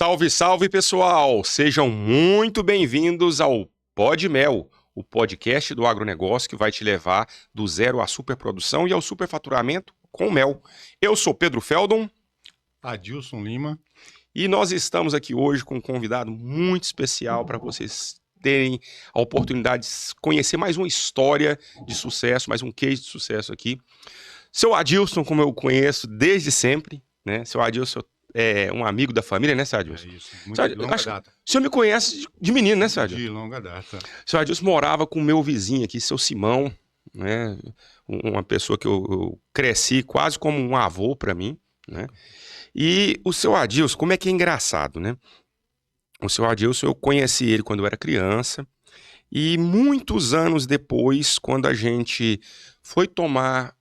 Salve, salve, pessoal! Sejam muito bem-vindos ao Pod Mel, o podcast do agronegócio que vai te levar do zero à superprodução e ao superfaturamento com mel. Eu sou Pedro Feldon. Adilson Lima. E nós estamos aqui hoje com um convidado muito especial para vocês terem a oportunidade de conhecer mais uma história de sucesso, mais um case de sucesso aqui. Seu Adilson, como eu conheço desde sempre, né? Seu Adilson é um amigo da família, né, seu Adilson? É isso, muito de longa data. O senhor me conhece de menino, né, seu Adilson? De longa data. Seu Adilson morava com o meu vizinho aqui, seu Simão, né? Uma pessoa que eu cresci quase como um avô para mim, né? E o seu Adilson, como é que é engraçado, né? O seu Adilson, eu conheci ele quando eu era criança e muitos anos depois, quando a gente foi tomar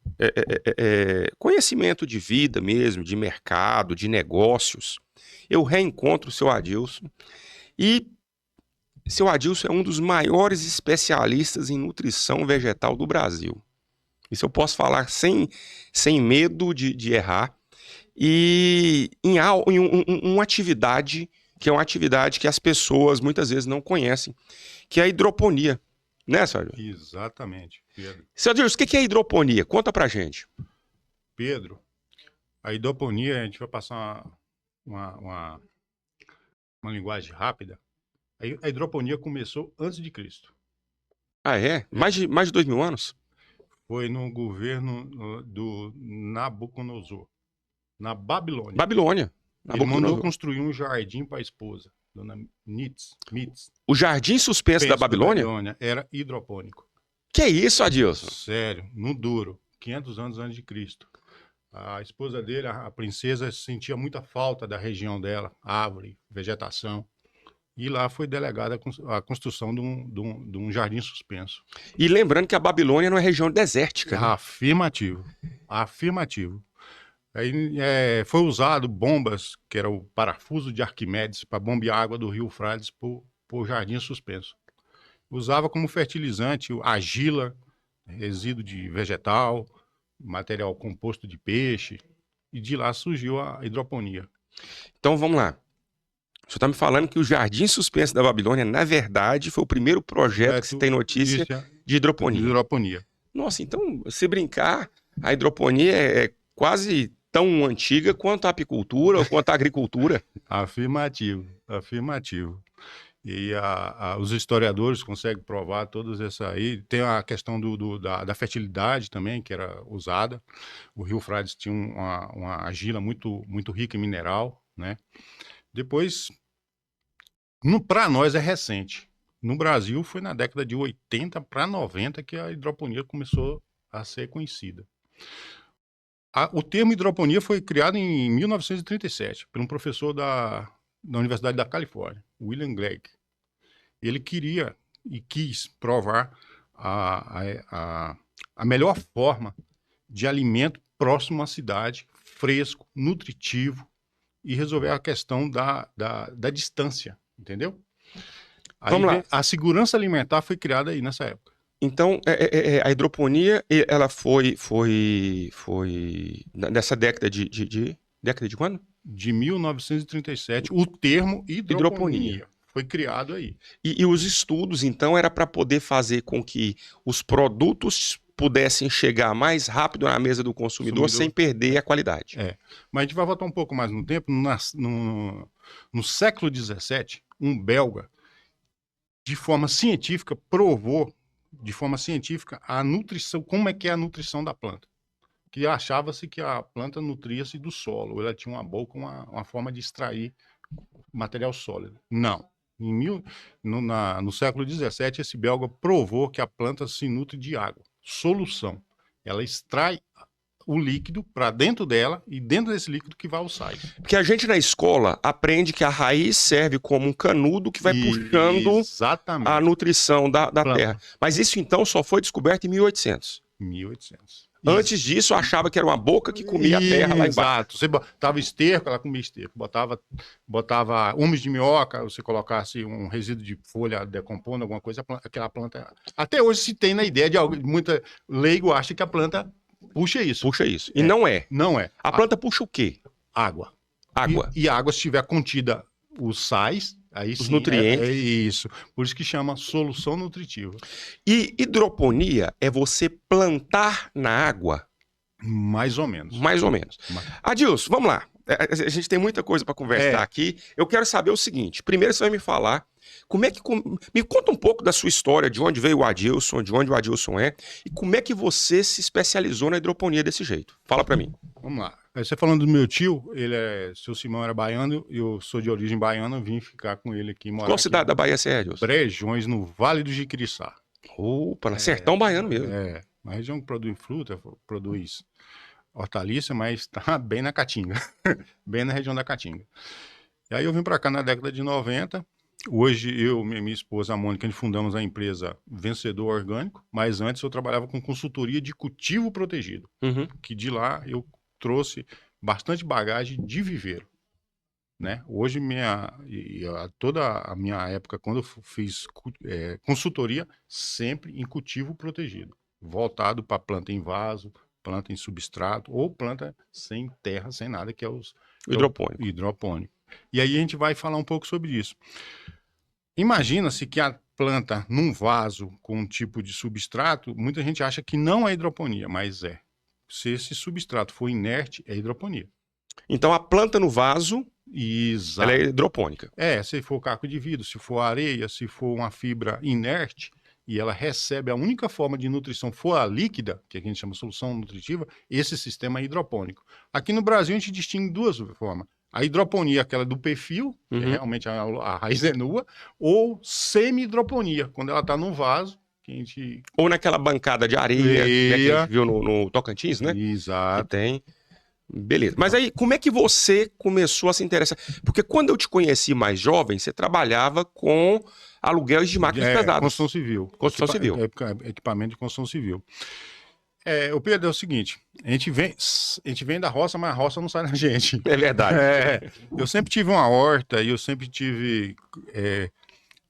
conhecimento de vida mesmo, de mercado, de negócios, eu reencontro o seu Adilson e seu Adilson é um dos maiores especialistas em nutrição vegetal do Brasil. Isso eu posso falar sem medo de errar. E em uma atividade que é uma atividade que as pessoas muitas vezes não conhecem, que é a hidroponia, né, Sérgio? Exatamente, Pedro. Sérgio, o que é hidroponia? Conta pra gente. Pedro, a hidroponia, a gente vai passar uma linguagem rápida. A hidroponia começou antes de Cristo. Ah, é? Mais de 2000 anos? Foi no governo do Nabucodonosor. Na Babilônia. Babilônia. Ele mandou construir um jardim para a esposa, dona Mitz. O jardim suspenso da Babilônia? Era hidropônico. Que isso, Adilson? Sério, no duro, 500 anos antes de Cristo. A esposa dele, a princesa, sentia muita falta da região dela, árvore, vegetação. E lá foi delegada a construção de um jardim suspenso. E lembrando que a Babilônia é uma região desértica. Né? Afirmativo. Aí foi usado bombas, que era o parafuso de Arquimedes, para bombear a água do rio Frades por jardim suspenso. Usava como fertilizante argila, resíduo de vegetal, material composto de peixe, e de lá surgiu a hidroponia. Então vamos lá. O senhor está me falando que o Jardim Suspenso da Babilônia, na verdade, foi o primeiro projeto que você tem notícia de hidroponia. Nossa, então, se brincar, a hidroponia é quase tão antiga quanto a apicultura ou quanto a agricultura. Afirmativo. E os historiadores conseguem provar todas essas aí. Tem a questão da fertilidade também, que era usada. O Rio Frades tinha uma argila muito, muito rica em mineral, né? Depois, para nós é recente. No Brasil foi na década de 80 para 90 que a hidroponia começou a ser conhecida. O termo hidroponia foi criado em 1937 por um professor da Universidade da Califórnia, William Gregg. Ele queria e quis provar a melhor forma de alimento próximo à cidade, fresco, nutritivo, e resolver a questão da distância, entendeu? Vamos lá. A segurança alimentar foi criada aí nessa época. Então, a hidroponia, ela foi nessa década década de quando? De 1937, o termo hidroponia foi criado aí. E os estudos, então, era para poder fazer com que os produtos pudessem chegar mais rápido na mesa do consumidor sem perder a qualidade. Mas a gente vai voltar um pouco mais no tempo. No século XVII, um belga, de forma científica, provou a nutrição, como é que é a nutrição da planta. Que achava-se que a planta nutria-se do solo, ela tinha uma boca, uma forma de extrair material sólido. Não. No século XVII, esse belga provou que a planta se nutre de água, solução. Ela extrai o líquido para dentro dela e dentro desse líquido que vai ao saio. Porque a gente na escola aprende que a raiz serve como um canudo que vai puxando a nutrição da terra. Mas isso então só foi descoberto em 1800. 1800. Antes disso, eu achava que era uma boca que comia a terra lá embaixo. Exato. Você botava esterco, ela comia esterco. Botava humus de minhoca, você colocasse um resíduo de folha decompondo, alguma coisa, aquela planta... Até hoje se tem na ideia de muita leigo acha que a planta puxa isso. Puxa isso. E não é. Não é. A planta puxa o quê? Água. Água. E a água, se estiver contida os sais, aí Os sim, nutrientes. é isso. Por isso que chama solução nutritiva. E hidroponia é você plantar na água, Mais ou menos. mais ou menos. Ma- Adilson, vamos lá. A gente tem muita coisa para conversar É, aqui. Eu quero saber o seguinte: primeiro você vai me falar como é que. Me conta um pouco da sua história, de onde veio o Adilson, de onde o Adilson é, e como é que você se especializou na hidroponia desse jeito. Fala para mim. vamos lá. Você falando do meu tio, seu Simão era baiano, eu sou de origem baiana, vim ficar com ele aqui, morar Qual aqui cidade da Bahia você é, Adilson? Brejões, no Vale do Jiquiriçá. Opa, na sertão baiano mesmo. É, uma região que produz fruta, produz hortaliça, mas tá bem na Caatinga, bem na região da Caatinga. E aí eu vim para cá na década de 90. Hoje eu e minha esposa, a Mônica, a gente fundamos a empresa Vencedor Orgânico, mas antes eu trabalhava com consultoria de cultivo protegido, Uhum. que de lá eu trouxe bastante bagagem de viveiro, né? Hoje toda a minha época, quando eu fiz consultoria, sempre em cultivo protegido, voltado para planta em vaso, planta em substrato ou planta sem terra, sem nada, que é o Hidropônico. hidropônico. E aí a gente vai falar um pouco sobre isso. Imagina-se que a planta num vaso com um tipo de substrato, muita gente acha que não é hidroponia, mas é. Se esse substrato for inerte, é hidroponia. Então a planta no vaso, Exato. ela é hidropônica. Se for caco de vidro, se for areia, se for uma fibra inerte, e ela recebe a única forma de nutrição for a líquida, que a gente chama de solução nutritiva, esse sistema é hidropônico. Aqui no Brasil a gente distingue duas formas. A hidroponia, aquela do perfil, que realmente a raiz é nua, ou semi-hidroponia, quando ela está no vaso, que a gente... Ou naquela bancada de areia, né, que a gente viu no Tocantins, né? Exato. Que tem. Beleza. Mas aí, como é que você começou a se interessar? Porque quando eu te conheci mais jovem, você trabalhava com aluguéis de máquinas pesadas. Construção civil. Construção civil. Equipamento de construção civil. O Pedro, é o seguinte, a gente vem da roça, mas a roça não sai da gente. É verdade. Eu sempre tive uma horta e eu sempre tive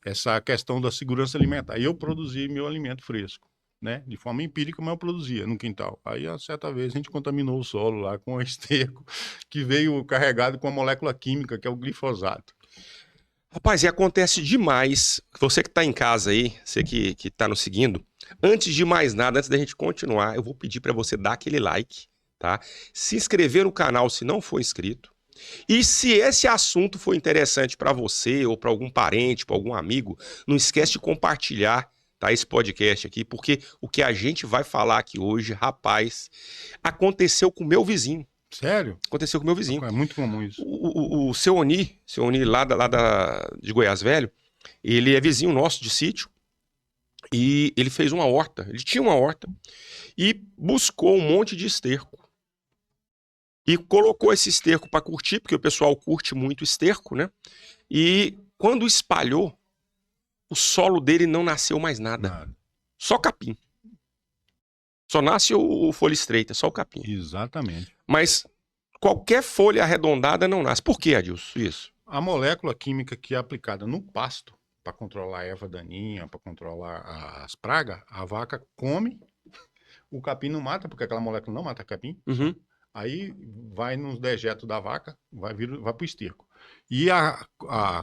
essa questão da segurança alimentar. E eu produzia meu alimento fresco, né? De forma empírica, mas eu produzia no quintal. Aí, a certa vez, a gente contaminou o solo lá com esterco que veio carregado com a molécula química, que é o glifosato. Rapaz, e acontece demais. Você que está em casa aí, você que está nos seguindo, antes de mais nada, antes da gente continuar, eu vou pedir para você dar aquele like, tá? Se inscrever no canal se não for inscrito. E se esse assunto for interessante para você ou para algum parente, para algum amigo, não esquece de compartilhar, tá, esse podcast aqui, porque o que a gente vai falar aqui hoje, rapaz, aconteceu com o meu vizinho. Sério? Aconteceu com o meu vizinho. É muito comum isso. O seu Oni lá de Goiás Velho, ele é vizinho nosso de sítio e ele fez uma horta. Ele tinha uma horta e buscou um monte de esterco. E colocou esse esterco para curtir, porque o pessoal curte muito esterco, né? E quando espalhou, o solo dele não nasceu mais nada. Só capim. Só nasce o folha estreita, só o capim. Exatamente. Mas qualquer folha arredondada não nasce. Por que, Adilson? Isso. A molécula química que é aplicada no pasto para controlar a erva daninha, para controlar as pragas, a vaca come, o capim não mata, porque aquela molécula não mata capim. Uhum. Aí vai nos dejetos da vaca, vai para o esterco. E a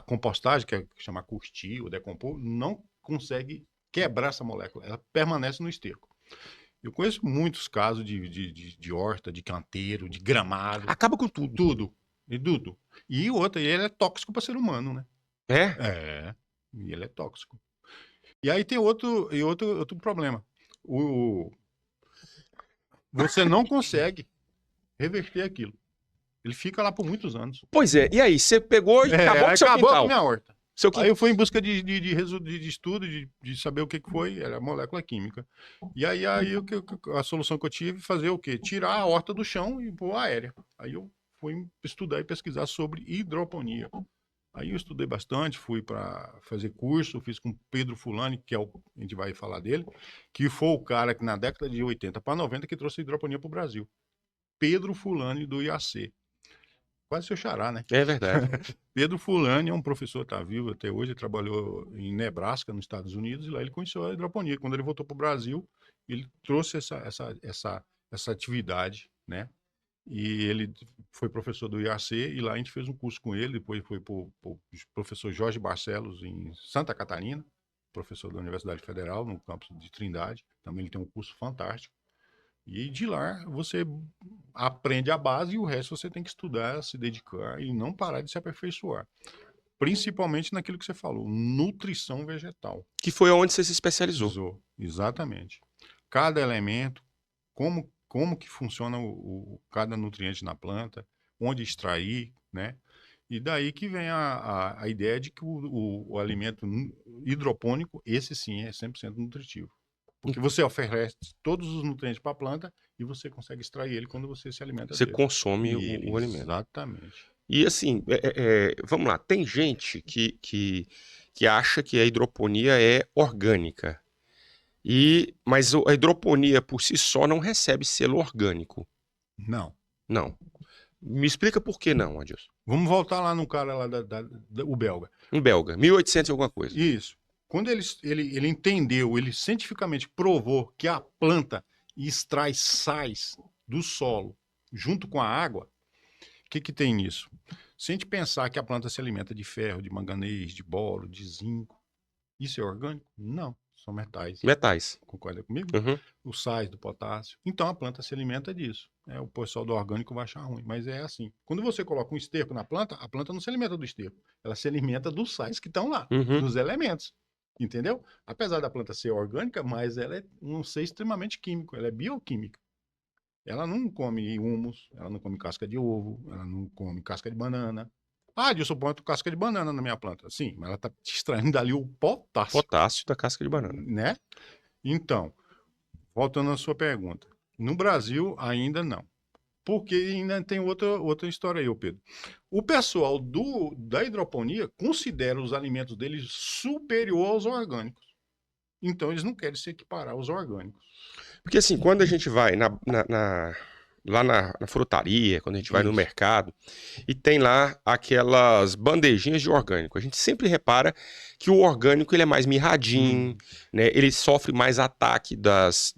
compostagem, que chama curtir ou decompor, não consegue quebrar essa molécula, ela permanece no esterco. Eu conheço muitos casos de horta, de canteiro, de gramado. Acaba com tudo. Tudo. E tudo. E outra, ele é tóxico para ser humano, né? É? E ele é tóxico. E aí tem outro problema. Você não consegue reverter aquilo. Ele fica lá por muitos anos. Pois é. E aí, você pegou e acabou com seu acabou quintal. com a minha horta. Aí eu fui em busca de estudo, de saber o que foi, era molécula química. E aí a solução que eu tive fazer o quê? Tirar a horta do chão e pôr aérea. Aí eu fui estudar e pesquisar sobre hidroponia. Aí eu estudei bastante, fui para fazer curso, fiz com Pedro Fulani, que a gente vai falar dele, que foi o cara que na década de 80 para 90 que trouxe a hidroponia para o Brasil. Pedro Fulani do IAC. Quase seu xará, né? É verdade. Pedro Fulani é um professor, está vivo até hoje, ele trabalhou em Nebraska, nos Estados Unidos, e lá ele conheceu a hidroponia. Quando ele voltou para o Brasil, ele trouxe essa atividade, né? e ele foi professor do IAC, e lá a gente fez um curso com ele, depois foi para o professor Jorge Barcelos, em Santa Catarina, professor da Universidade Federal, no campus de Trindade, também ele tem um curso fantástico, e de lá você aprende a base e o resto você tem que estudar, se dedicar e não parar de se aperfeiçoar. Principalmente naquilo que você falou, nutrição vegetal. Que foi onde você se especializou. Exatamente. Cada elemento, como que funciona cada nutriente na planta, onde extrair, né? E daí que vem a ideia de que o alimento hidropônico, esse sim é 100% nutritivo. Porque você oferece todos os nutrientes para a planta e você consegue extrair ele quando você se alimenta Você dele. consome o alimento. Exatamente. E assim, vamos lá, tem gente que acha que a hidroponia é orgânica. Mas a hidroponia por si só não recebe selo orgânico. Não. Não. Me explica por que não, Adilson. Vamos voltar lá no cara lá, o belga. Um belga, 1800 e alguma coisa. Isso. Quando ele entendeu, ele cientificamente provou que a planta extrai sais do solo junto com a água, o que tem nisso? Se a gente pensar que a planta se alimenta de ferro, de manganês, de boro, de zinco, isso é orgânico? Não, são metais. Metais. Concorda comigo? Uhum. Os sais do potássio. Então a planta se alimenta disso. O pessoal do orgânico vai achar ruim, mas é assim. Quando você coloca um esterco na planta, a planta não se alimenta do esterco. Ela se alimenta dos sais que estão lá, dos elementos. Entendeu? Apesar da planta ser orgânica, mas ela é um ser extremamente químico, ela é bioquímica. Ela não come humus, ela não come casca de ovo, ela não come casca de banana. Ah, Dilson, põe casca de banana na minha planta. Sim, mas ela está extraindo dali o potássio. Potássio da casca de banana. Né? Então, voltando à sua pergunta. No Brasil, ainda não. Porque ainda tem outra história aí, Pedro. O pessoal da hidroponia considera os alimentos deles superior aos orgânicos. Então, eles não querem se equiparar aos orgânicos. Porque assim, quando a gente vai lá na frutaria, quando a gente vai no mercado, e tem lá aquelas bandejinhas de orgânico, a gente sempre repara que o orgânico ele é mais mirradinho, né? Ele sofre mais ataque das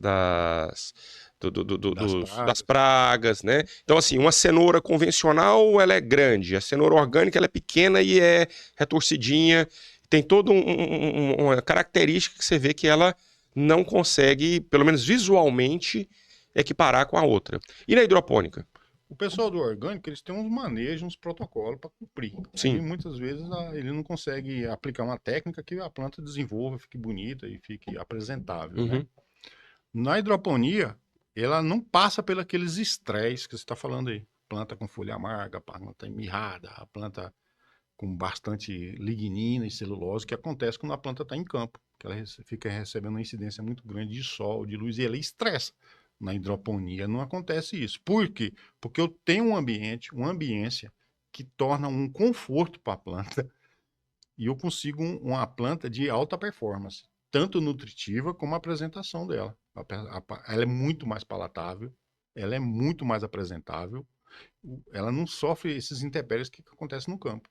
pragas, né? Então assim, uma cenoura convencional ela é grande, a cenoura orgânica ela é pequena e é retorcidinha, tem toda uma característica que você vê que ela não consegue, pelo menos visualmente, equiparar com a outra. E na hidropônica? O pessoal do orgânico, eles têm uns manejos, uns protocolos para cumprir. Sim. E muitas vezes ele não consegue aplicar uma técnica que a planta desenvolva, fique bonita e fique apresentável. Né? Na hidroponia, ela não passa pelos aqueles estresses que você está falando aí. Planta com folha amarga, a planta mirrada, a planta com bastante lignina e celulose, que acontece quando a planta está em campo, que ela fica recebendo uma incidência muito grande de sol, de luz, e ela estressa. Na hidroponia não acontece isso. Por quê? Porque eu tenho um ambiente, uma ambiência, que torna um conforto para a planta, e eu consigo uma planta de alta performance, tanto nutritiva como a apresentação dela. Ela é muito mais palatável, ela é muito mais apresentável, ela não sofre esses intempéries que acontecem no campo.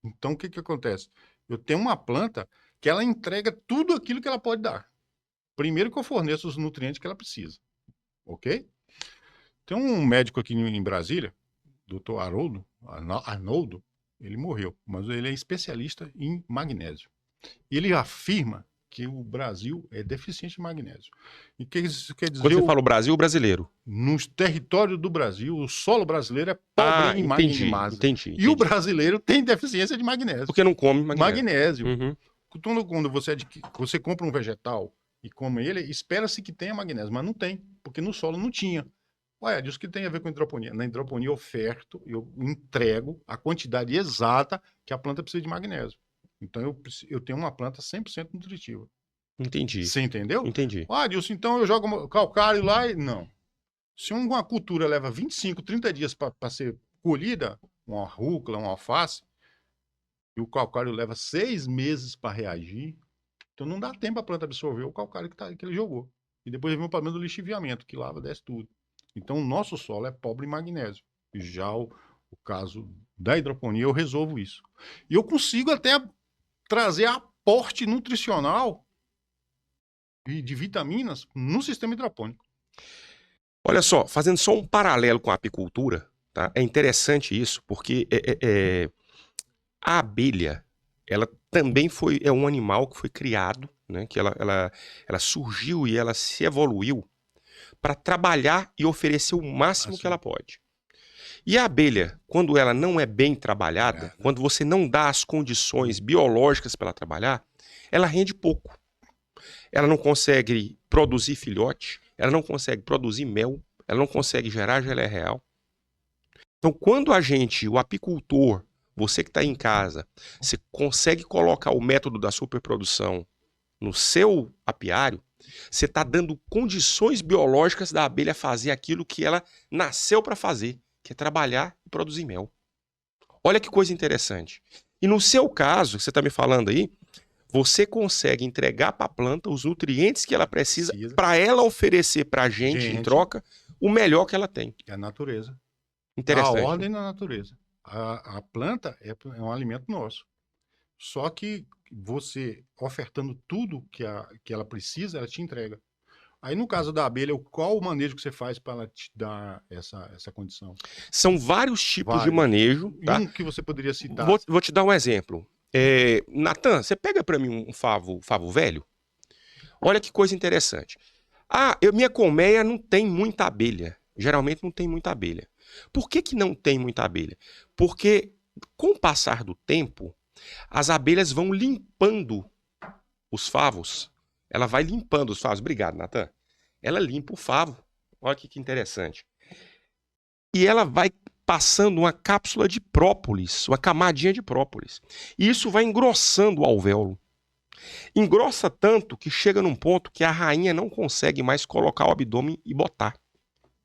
Então, o que acontece? Eu tenho uma planta que ela entrega tudo aquilo que ela pode dar. Primeiro que eu forneço os nutrientes que ela precisa. Ok? Tem um médico aqui em Brasília, Dr. Arnoldo, ele morreu, mas ele é especialista em magnésio. Ele afirma que o Brasil é deficiente em magnésio. E que isso quer dizer... Quando você fala o Brasil, o brasileiro. No território do Brasil, o solo brasileiro é pobre em magnésio. Entendi. O brasileiro tem deficiência de magnésio. Porque não come magnésio. Uhum. Quando você compra um vegetal e come ele, espera-se que tenha magnésio, mas não tem, porque no solo não tinha. Olha, disso que tem a ver com hidroponia. Na hidroponia eu oferto, eu entrego a quantidade exata que a planta precisa de magnésio. Então eu tenho uma planta 100% nutritiva. Entendi. Você entendeu? Entendi. Ah, Dilson, então eu jogo calcário lá e... Não. Se uma cultura leva 25, 30 dias para ser colhida, uma rúcula, uma alface, e o calcário leva 6 meses para reagir, então não dá tempo para a planta absorver o calcário que ele jogou. E depois vem o problema do lixiviamento, que lava, desce tudo. Então o nosso solo é pobre em magnésio. Já o caso da hidroponia, eu resolvo isso. E eu consigo até trazer aporte nutricional e de vitaminas no sistema hidropônico. Olha só, fazendo só um paralelo com a apicultura, tá? É interessante isso, porque a abelha, ela também é um animal que foi criado, né? Que ela surgiu e ela se evoluiu para trabalhar e oferecer o máximo que Assim, ela pode. E a abelha, quando ela não é bem trabalhada, quando você não dá as condições biológicas para ela trabalhar, ela rende pouco. Ela não consegue produzir filhote, ela não consegue produzir mel, ela não consegue gerar geleia real. Então, quando o apicultor, você que está em casa, você consegue colocar o método da superprodução no seu apiário, você está dando condições biológicas da abelha fazer aquilo que ela nasceu para fazer, que é trabalhar e produzir mel. Olha que coisa interessante. E no seu caso, que você está me falando aí, você consegue entregar para a planta os nutrientes que ela precisa para ela oferecer para a gente, em troca, o melhor que ela tem. É a natureza. Interessante. A ordem da natureza. A planta é um alimento nosso. Só que você, ofertando tudo que ela precisa, ela te entrega. Aí, no caso da abelha, qual o manejo que você faz para ela te dar essa condição? São vários tipos de manejo. Tá? E um que você poderia citar? Vou te dar um exemplo. Natan, você pega para mim um favo velho? Olha que coisa interessante. Minha colmeia não tem muita abelha. Geralmente não tem muita abelha. Por que não tem muita abelha? Porque com o passar do tempo, as abelhas vão limpando os favos. Ela vai limpando os favos. Obrigado, Natan. Ela limpa o favo. Olha que interessante. E ela vai passando uma cápsula de própolis, uma camadinha de própolis. E isso vai engrossando o alvéolo. Engrossa tanto que chega num ponto que a rainha não consegue mais colocar o abdômen e botar.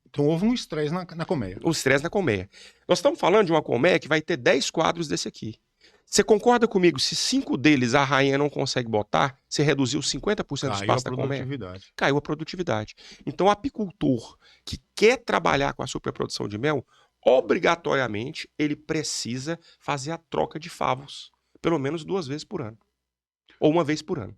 Então houve um estresse na colmeia. O estresse na colmeia. Nós estamos falando de uma colmeia que vai ter 10 quadros desse aqui. Você concorda comigo? Se 5 deles a rainha não consegue botar, você reduziu 50% do espaço da colmeia? Caiu a produtividade. Então o apicultor que quer trabalhar com a superprodução de mel, obrigatoriamente ele precisa fazer a troca de favos. Pelo menos 2 vezes por ano. Ou 1 vez por ano.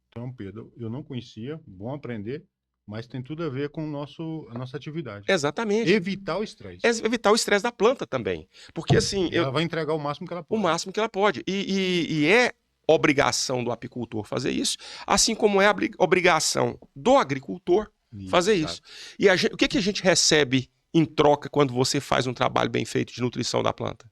Então, Pedro, eu não conhecia, bom aprender, mas tem tudo a ver com a nossa atividade. Exatamente. Evitar o estresse. Evitar o estresse da planta também. Porque assim... Ela vai entregar o máximo que ela pode. O máximo que ela pode. E é obrigação do apicultor fazer isso, assim como é obrigação do agricultor fazer isso. E o que a gente recebe em troca quando você faz um trabalho bem feito de nutrição da planta?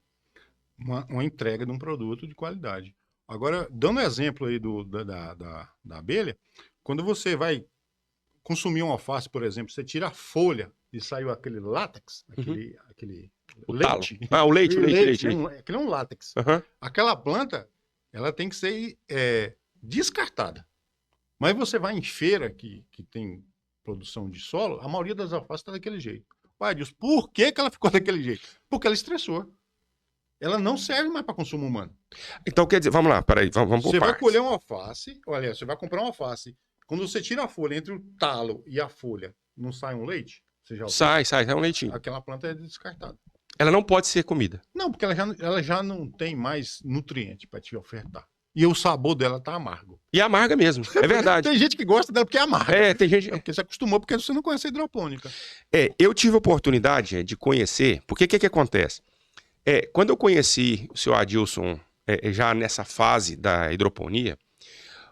Uma entrega de um produto de qualidade. Agora, dando exemplo aí da abelha, quando você vai consumir um alface, por exemplo, você tira a folha e saiu aquele látex, aquele leite. O leite. Aquele é um látex. Uhum. Aquela planta, ela tem que ser descartada. Mas você vai em feira que tem produção de solo, a maioria das alfaces está daquele jeito. Pai Deus, por que ela ficou daquele jeito? Porque ela estressou. Ela não serve mais para consumo humano. Então, quer dizer, vamos lá, peraí, vamos por Você partes. vai colher uma alface, olha, você vai comprar uma alface. Quando você tira a folha, entre o talo e a folha, não sai um leite? Você já sai um leitinho. Aquela planta é descartada. Ela não pode ser comida. Não, porque ela já não tem mais nutriente para te ofertar. E o sabor dela tá amargo. E amarga mesmo, é verdade. Tem gente que gosta dela porque é amarga. Tem gente... porque você acostumou, porque você não conhece a hidropônica. Eu tive a oportunidade de conhecer, porque o que acontece? Quando eu conheci o senhor Adilson, já nessa fase da hidroponia,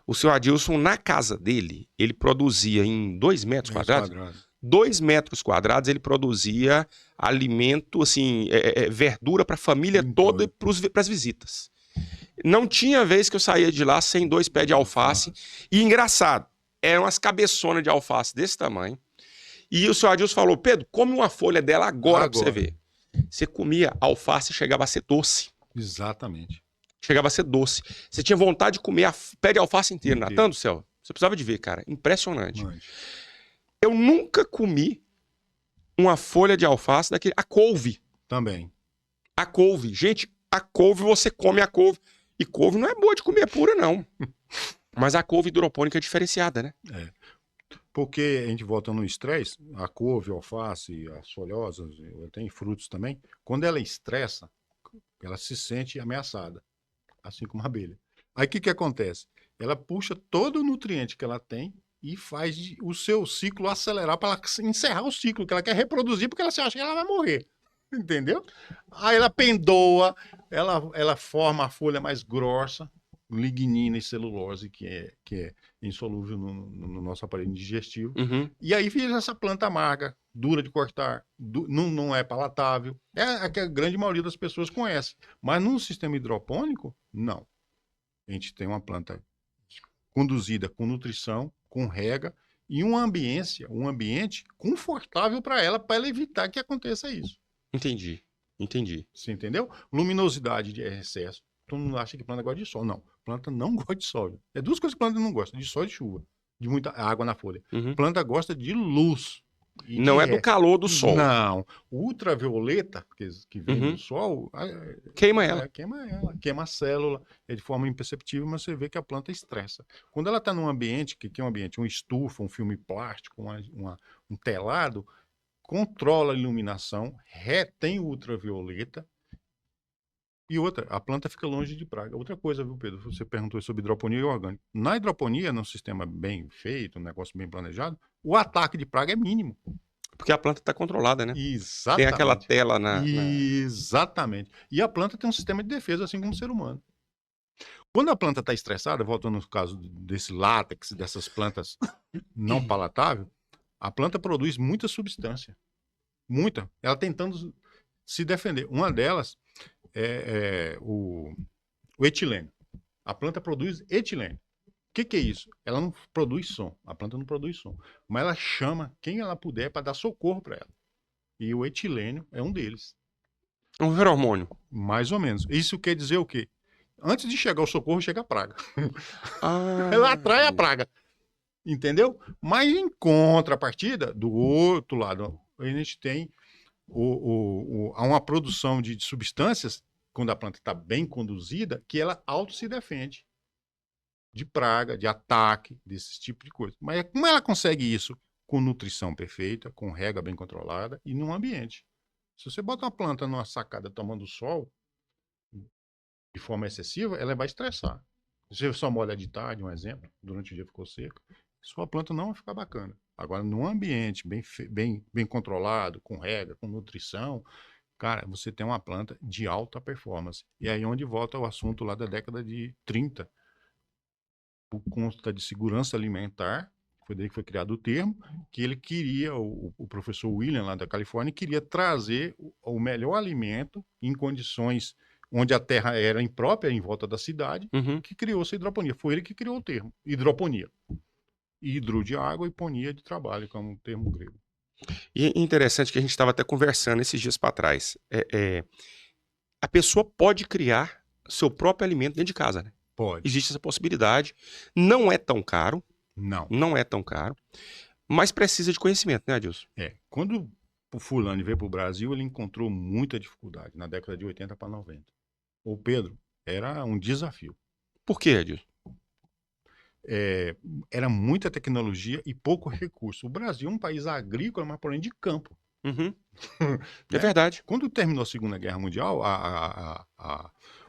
o senhor Adilson, na casa dele, ele produzia em 2 metros quadrados. 2 metros quadrados, ele produzia alimento, assim, verdura para a família toda e para as visitas. Não tinha vez que eu saía de lá sem 2 pés de alface. E engraçado, eram as cabeçonas de alface desse tamanho. E o senhor Adilson falou: Pedro, come uma folha dela agora para você ver. Você comia alface e chegava a ser doce. Exatamente. Chegava a ser doce. Você tinha vontade de comer a pé de alface inteiro, Natan do céu. Você precisava de ver, cara. Impressionante. Eu nunca comi uma folha de alface daquele... A couve. Também. A couve. Gente, a couve, você come a couve. E couve não é boa de comer pura, não. Mas a couve hidropônica é diferenciada, né? Porque a gente volta no estresse, a couve, a alface, as folhosas, tem frutos também. Quando ela estressa, ela se sente ameaçada, assim como a abelha. Aí o que acontece? Ela puxa todo o nutriente que ela tem e faz o seu ciclo acelerar para ela encerrar o ciclo, que ela quer reproduzir porque ela acha que ela vai morrer. Entendeu? Aí ela pendoa, ela forma a folha mais grossa, lignina e celulose, que é insolúvel no nosso aparelho digestivo. Uhum. E aí fica essa planta amarga, dura de cortar, não é palatável. É a que a grande maioria das pessoas conhece. Mas no sistema hidropônico, não. A gente tem uma planta conduzida com nutrição, com rega e um ambiente confortável para ela evitar que aconteça isso. Entendi. Você entendeu? Luminosidade de excesso. Todo mundo acha que planta gosta de sol. Não, planta não gosta de sol. É duas coisas que planta não gosta: de sol e de chuva, de muita água na folha. Uhum. Planta gosta de luz. Não é do calor do sol. Não. O ultravioleta que vem Uhum. do sol Queima ela. Queima a célula, é de forma imperceptível, mas você vê que a planta estressa. Quando ela está num ambiente, que é um ambiente, uma estufa, um filme plástico, um telado, controla a iluminação, retém o ultravioleta. E outra, a planta fica longe de praga. Outra coisa, viu, Pedro? Você perguntou sobre hidroponia e orgânico. Na hidroponia, num sistema bem feito, um negócio bem planejado, o ataque de praga é mínimo. Porque a planta está controlada, né? Exatamente. Tem aquela tela Exatamente. E a planta tem um sistema de defesa, assim como o ser humano. Quando a planta está estressada, voltando no caso desse látex, dessas plantas não palatáveis, a planta produz muita substância. Muita. Ela tentando se defender. Uma delas é o etileno. A planta produz etileno. O que é isso? Ela não produz som. A planta não produz som. Mas ela chama quem ela puder para dar socorro para ela. E o etileno é um deles. Um feromônio. Mais ou menos. Isso quer dizer o quê? Antes de chegar o socorro, chega a praga. Ah. Ela atrai a praga. Entendeu? Mas em contrapartida, do outro lado, a gente tem uma produção de substâncias, quando a planta está bem conduzida, que ela auto se defende de praga, de ataque, desse tipo de coisa. Mas como ela consegue isso? Com nutrição perfeita, com rega bem controlada e num ambiente. Se você bota uma planta numa sacada tomando sol, de forma excessiva, ela vai estressar. Se você só molha de tarde, um exemplo, durante o dia ficou seco, sua planta não vai ficar bacana. Agora, num ambiente bem controlado, com rega, com nutrição, cara, você tem uma planta de alta performance. E aí onde volta o assunto lá da década de 30, por conta de segurança alimentar, foi daí que foi criado o termo, que ele queria, o professor William, lá da Califórnia, queria trazer o melhor alimento em condições onde a terra era imprópria, em volta da cidade, que criou-se a hidroponia. Foi ele que criou o termo, hidroponia. Hidro de água e ponia de trabalho, como um termo grego. E é interessante que a gente estava até conversando esses dias para trás. A pessoa pode criar seu próprio alimento dentro de casa, né? Pode. Existe essa possibilidade. Não é tão caro. Não é tão caro. Mas precisa de conhecimento, né, Adilson? Quando o fulano veio para o Brasil, ele encontrou muita dificuldade na década de 80 para 90. O Pedro, era um desafio. Por quê, Adilson? Era muita tecnologia e pouco recurso. O Brasil é um país agrícola, mas porém de campo. É verdade. Quando terminou a Segunda Guerra Mundial,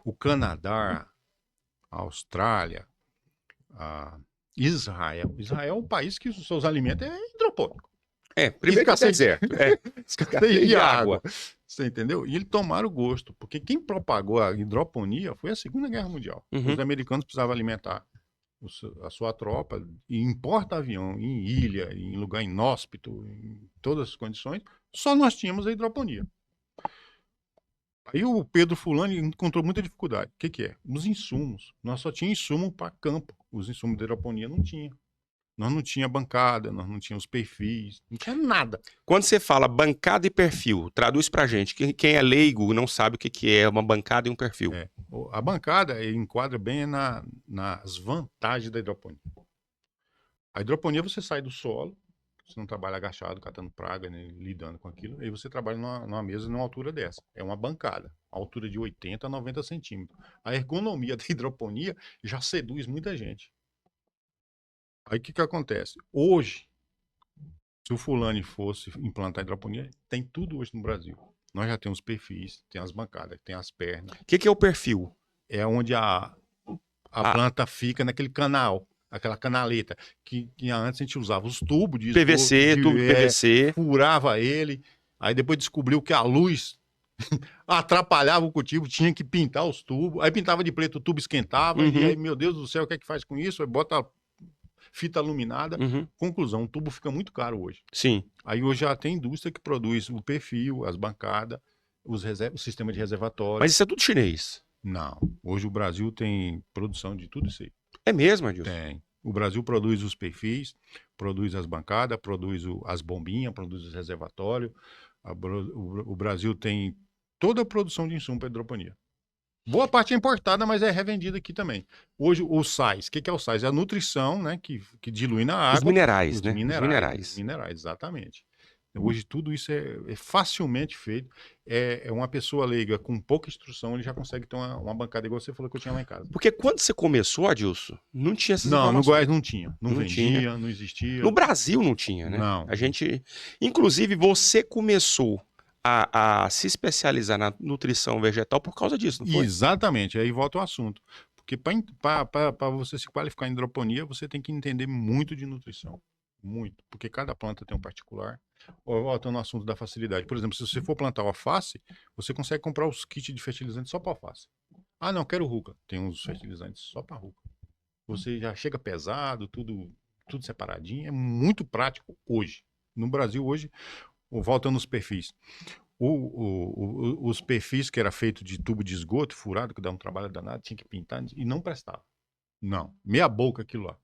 o Canadá, a Austrália, Israel é um país que os seus alimentos é hidropônico. Primeiro que é deserto. Escassez de água. Você entendeu? E eles tomaram gosto, porque quem propagou a hidroponia foi a Segunda Guerra Mundial. Os americanos precisavam alimentar a sua tropa em porta-avião, em ilha, em lugar inóspito, em todas as condições, só nós tínhamos a hidroponia. Aí o Pedro Fulano encontrou muita dificuldade. O que é? Os insumos. Nós só tínhamos insumo para campo. Os insumos da hidroponia não tinha. Nós não tinha bancada, nós não tínhamos perfis, não tinha nada. Quando você fala bancada e perfil, traduz pra gente. Quem é leigo não sabe o que é uma bancada e um perfil. A bancada enquadra bem nas vantagens da hidroponia. A hidroponia você sai do solo, você não trabalha agachado, catando praga, né, lidando com aquilo, aí você trabalha numa mesa numa altura dessa. É uma bancada, altura de 80 a 90 centímetros. A ergonomia da hidroponia já seduz muita gente. Aí o que acontece? Hoje, se o fulano fosse implantar hidroponia, tem tudo hoje no Brasil. Nós já temos perfis, tem as bancadas, tem as pernas. O que é o perfil? É onde a planta fica naquele canal. aquela canaleta, que antes a gente usava os tubos de PVC, tubo de PVC. furava ele, aí depois descobriu que a luz atrapalhava o cultivo, tinha que pintar os tubos, aí pintava de preto, o tubo esquentava, e aí, meu Deus do céu, o que é que faz com isso? Aí bota fita aluminada. Conclusão, o tubo fica muito caro hoje. Sim. Aí hoje já tem indústria que produz o perfil, as bancadas, o sistema de reservatório. Mas isso é tudo chinês. Não. Hoje o Brasil tem produção de tudo isso aí. É mesmo, Adilson? Tem. O Brasil produz os perfis, produz as bancadas, produz as bombinhas, produz os reservatórios. O Brasil tem toda a produção de insumo para hidroponia. Boa parte é importada, mas é revendida aqui também. Hoje, o sais, o que é o sais? É a nutrição, né, que dilui na água. Os minerais, os né? Minerais. Os minerais, exatamente. Hoje tudo isso é facilmente feito. É uma pessoa leiga com pouca instrução, ele já consegue ter uma bancada igual você falou que eu tinha lá em casa. Porque quando você começou, Adilson, não tinha essas informações. Não, no Goiás não tinha. Não vendia, tinha. Não existia. No Brasil não tinha, né? Não. A gente... Inclusive, você começou a se especializar na nutrição vegetal por causa disso, não foi? Exatamente. Aí volta o assunto. Porque para você se qualificar em hidroponia, você tem que entender muito de nutrição. Muito. Porque cada planta tem um particular. Voltando no assunto da facilidade. Por exemplo, se você for plantar o alface, você consegue comprar os kits de fertilizantes só para alface. Ah, não, quero ruca. Tem uns fertilizantes só para ruca. Você já chega pesado, tudo separadinho. É muito prático hoje. No Brasil, hoje, voltando nos perfis. Os perfis que era feito de tubo de esgoto furado, que dá um trabalho danado, tinha que pintar e não prestava. Não. Meia boca aquilo lá.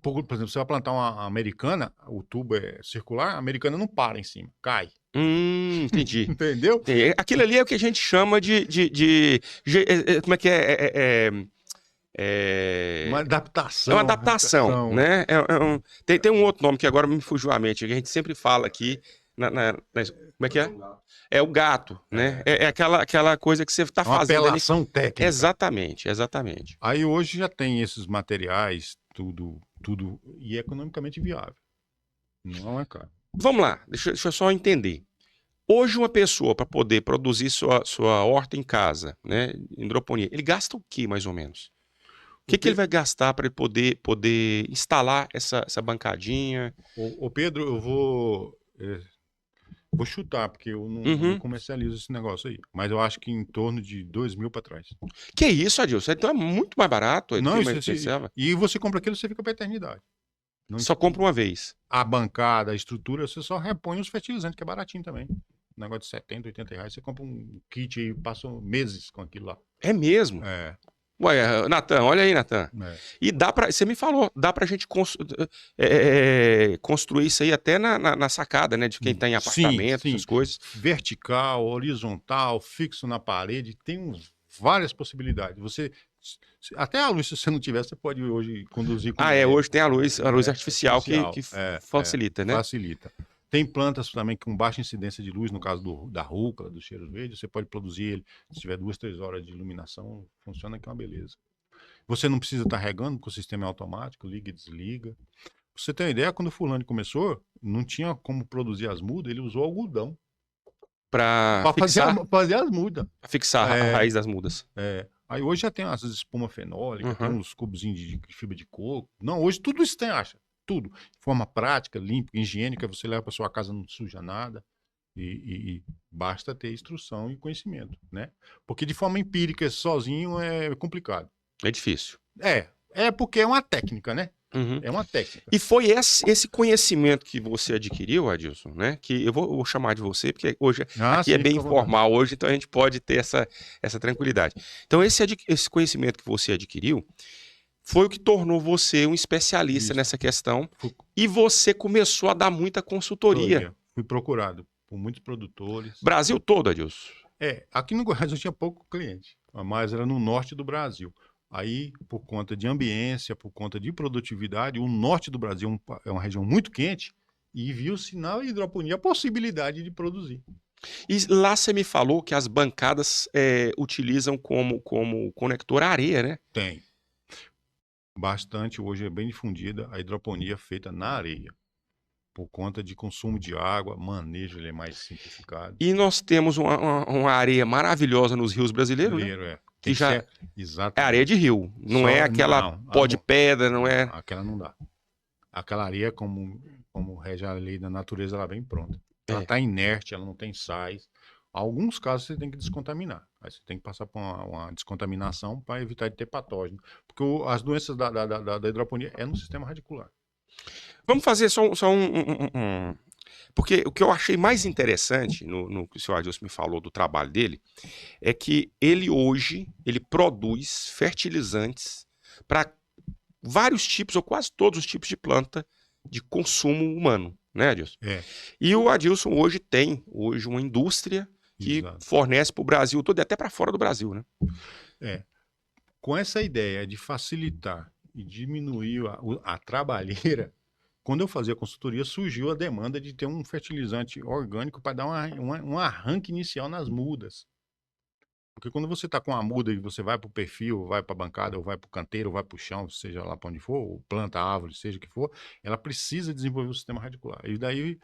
Por exemplo, você vai plantar uma americana, o tubo é circular, a americana não para em cima, cai. Entendi. Entendeu? Aquilo ali é o que a gente chama de como é que é? Uma adaptação. É uma adaptação, né? Tem um outro nome que agora me fugiu à mente, que a gente sempre fala aqui, como é que é? É o gato, né? É aquela coisa que você está fazendo. Uma apelação técnica. Exatamente. Aí hoje já tem esses materiais, tudo e é economicamente viável. Não é caro. Vamos lá, deixa eu só entender. Hoje uma pessoa, para poder produzir sua horta em casa, né, hidroponia, ele gasta o que mais ou menos? O que ele vai gastar para ele poder instalar essa bancadinha? Ô Pedro, eu vou chutar, porque eu não comercializo esse negócio aí. Mas eu acho que em torno de 2 mil para trás. Que isso, Adilson? Então é muito mais barato. Não, e você compra aquilo, você fica para eternidade. Só compra uma vez. A bancada, a estrutura, você só repõe os fertilizantes, que é baratinho também. Um negócio de 70, 80 reais, você compra um kit e passa meses com aquilo lá. É mesmo? É. Ué, Natan, olha aí, Natan. E você me falou, dá pra gente construir isso aí até na sacada, né? De quem tá em apartamento, essas coisas. Vertical, horizontal, fixo na parede, tem várias possibilidades. Até a luz, se você não tiver, você pode hoje conduzir com hoje tem a luz artificial que facilita, né? Facilita. Tem plantas também com baixa incidência de luz, no caso da rúcula, do cheiro verde, você pode produzir ele, se tiver 2, 3 horas de iluminação, funciona que é uma beleza. Você não precisa estar regando, porque o sistema é automático, liga e desliga. Pra você ter uma ideia, quando o Fulano começou, não tinha como produzir as mudas, ele usou algodão. Para fazer as mudas. Pra fixar a raiz das mudas. Aí hoje já tem as espuma fenólica, tem uns cubozinhos de fibra de coco. Não, hoje tudo isso tem, acha. Tudo. De forma prática, limpa, higiênica, você leva para sua casa, não suja nada. E basta ter instrução e conhecimento, né? Porque de forma empírica, sozinho, é complicado. É difícil. É porque é uma técnica, né? É uma técnica. E foi esse conhecimento que você adquiriu, Adilson, né? Que eu vou chamar de você, porque hoje aqui é bem informal hoje, então a gente pode ter essa tranquilidade. Então esse conhecimento que você adquiriu foi o que tornou você um especialista nessa questão e você começou a dar muita consultoria. Fui procurado por muitos produtores. Brasil todo, Adilson? Aqui no Goiás eu tinha pouco cliente, mas era no norte do Brasil. Aí, por conta de ambiência, por conta de produtividade, o norte do Brasil é uma região muito quente e viu-se na hidroponia a possibilidade de produzir. E lá você me falou que as bancadas utilizam como conector a areia, né? Tem. Bastante, hoje é bem difundida a hidroponia feita na areia. Por conta de consumo de água, manejo ele é mais simplificado. E nós temos uma areia maravilhosa nos rios brasileiros, né? que já é Exatamente. areia de rio, não é aquela pó de pedra, não é... Aquela não dá. Aquela areia, como rege a lei da natureza, ela vem pronta. Ela está inerte, ela não tem sais. Alguns casos você tem que descontaminar. Aí você tem que passar por uma descontaminação para evitar de ter patógeno. Porque as doenças da hidroponia é no sistema radicular. Vamos fazer só Porque o que eu achei mais interessante no que o senhor Adilson me falou do trabalho dele é que ele hoje ele produz fertilizantes para vários tipos, ou quase todos os tipos de planta de consumo humano, né, Adilson? E o Adilson hoje tem uma indústria que fornece para o Brasil todo e até para fora do Brasil, né? Com essa ideia de facilitar e diminuir a trabalheira, quando eu fazia consultoria, surgiu a demanda de ter um fertilizante orgânico para dar um arranque inicial nas mudas. Porque quando você está com a muda e você vai para o perfil, vai para a bancada, ou vai para o canteiro, ou vai para o chão, seja lá para onde for, ou planta, árvore, seja o que for, ela precisa desenvolver o sistema radicular. E daí,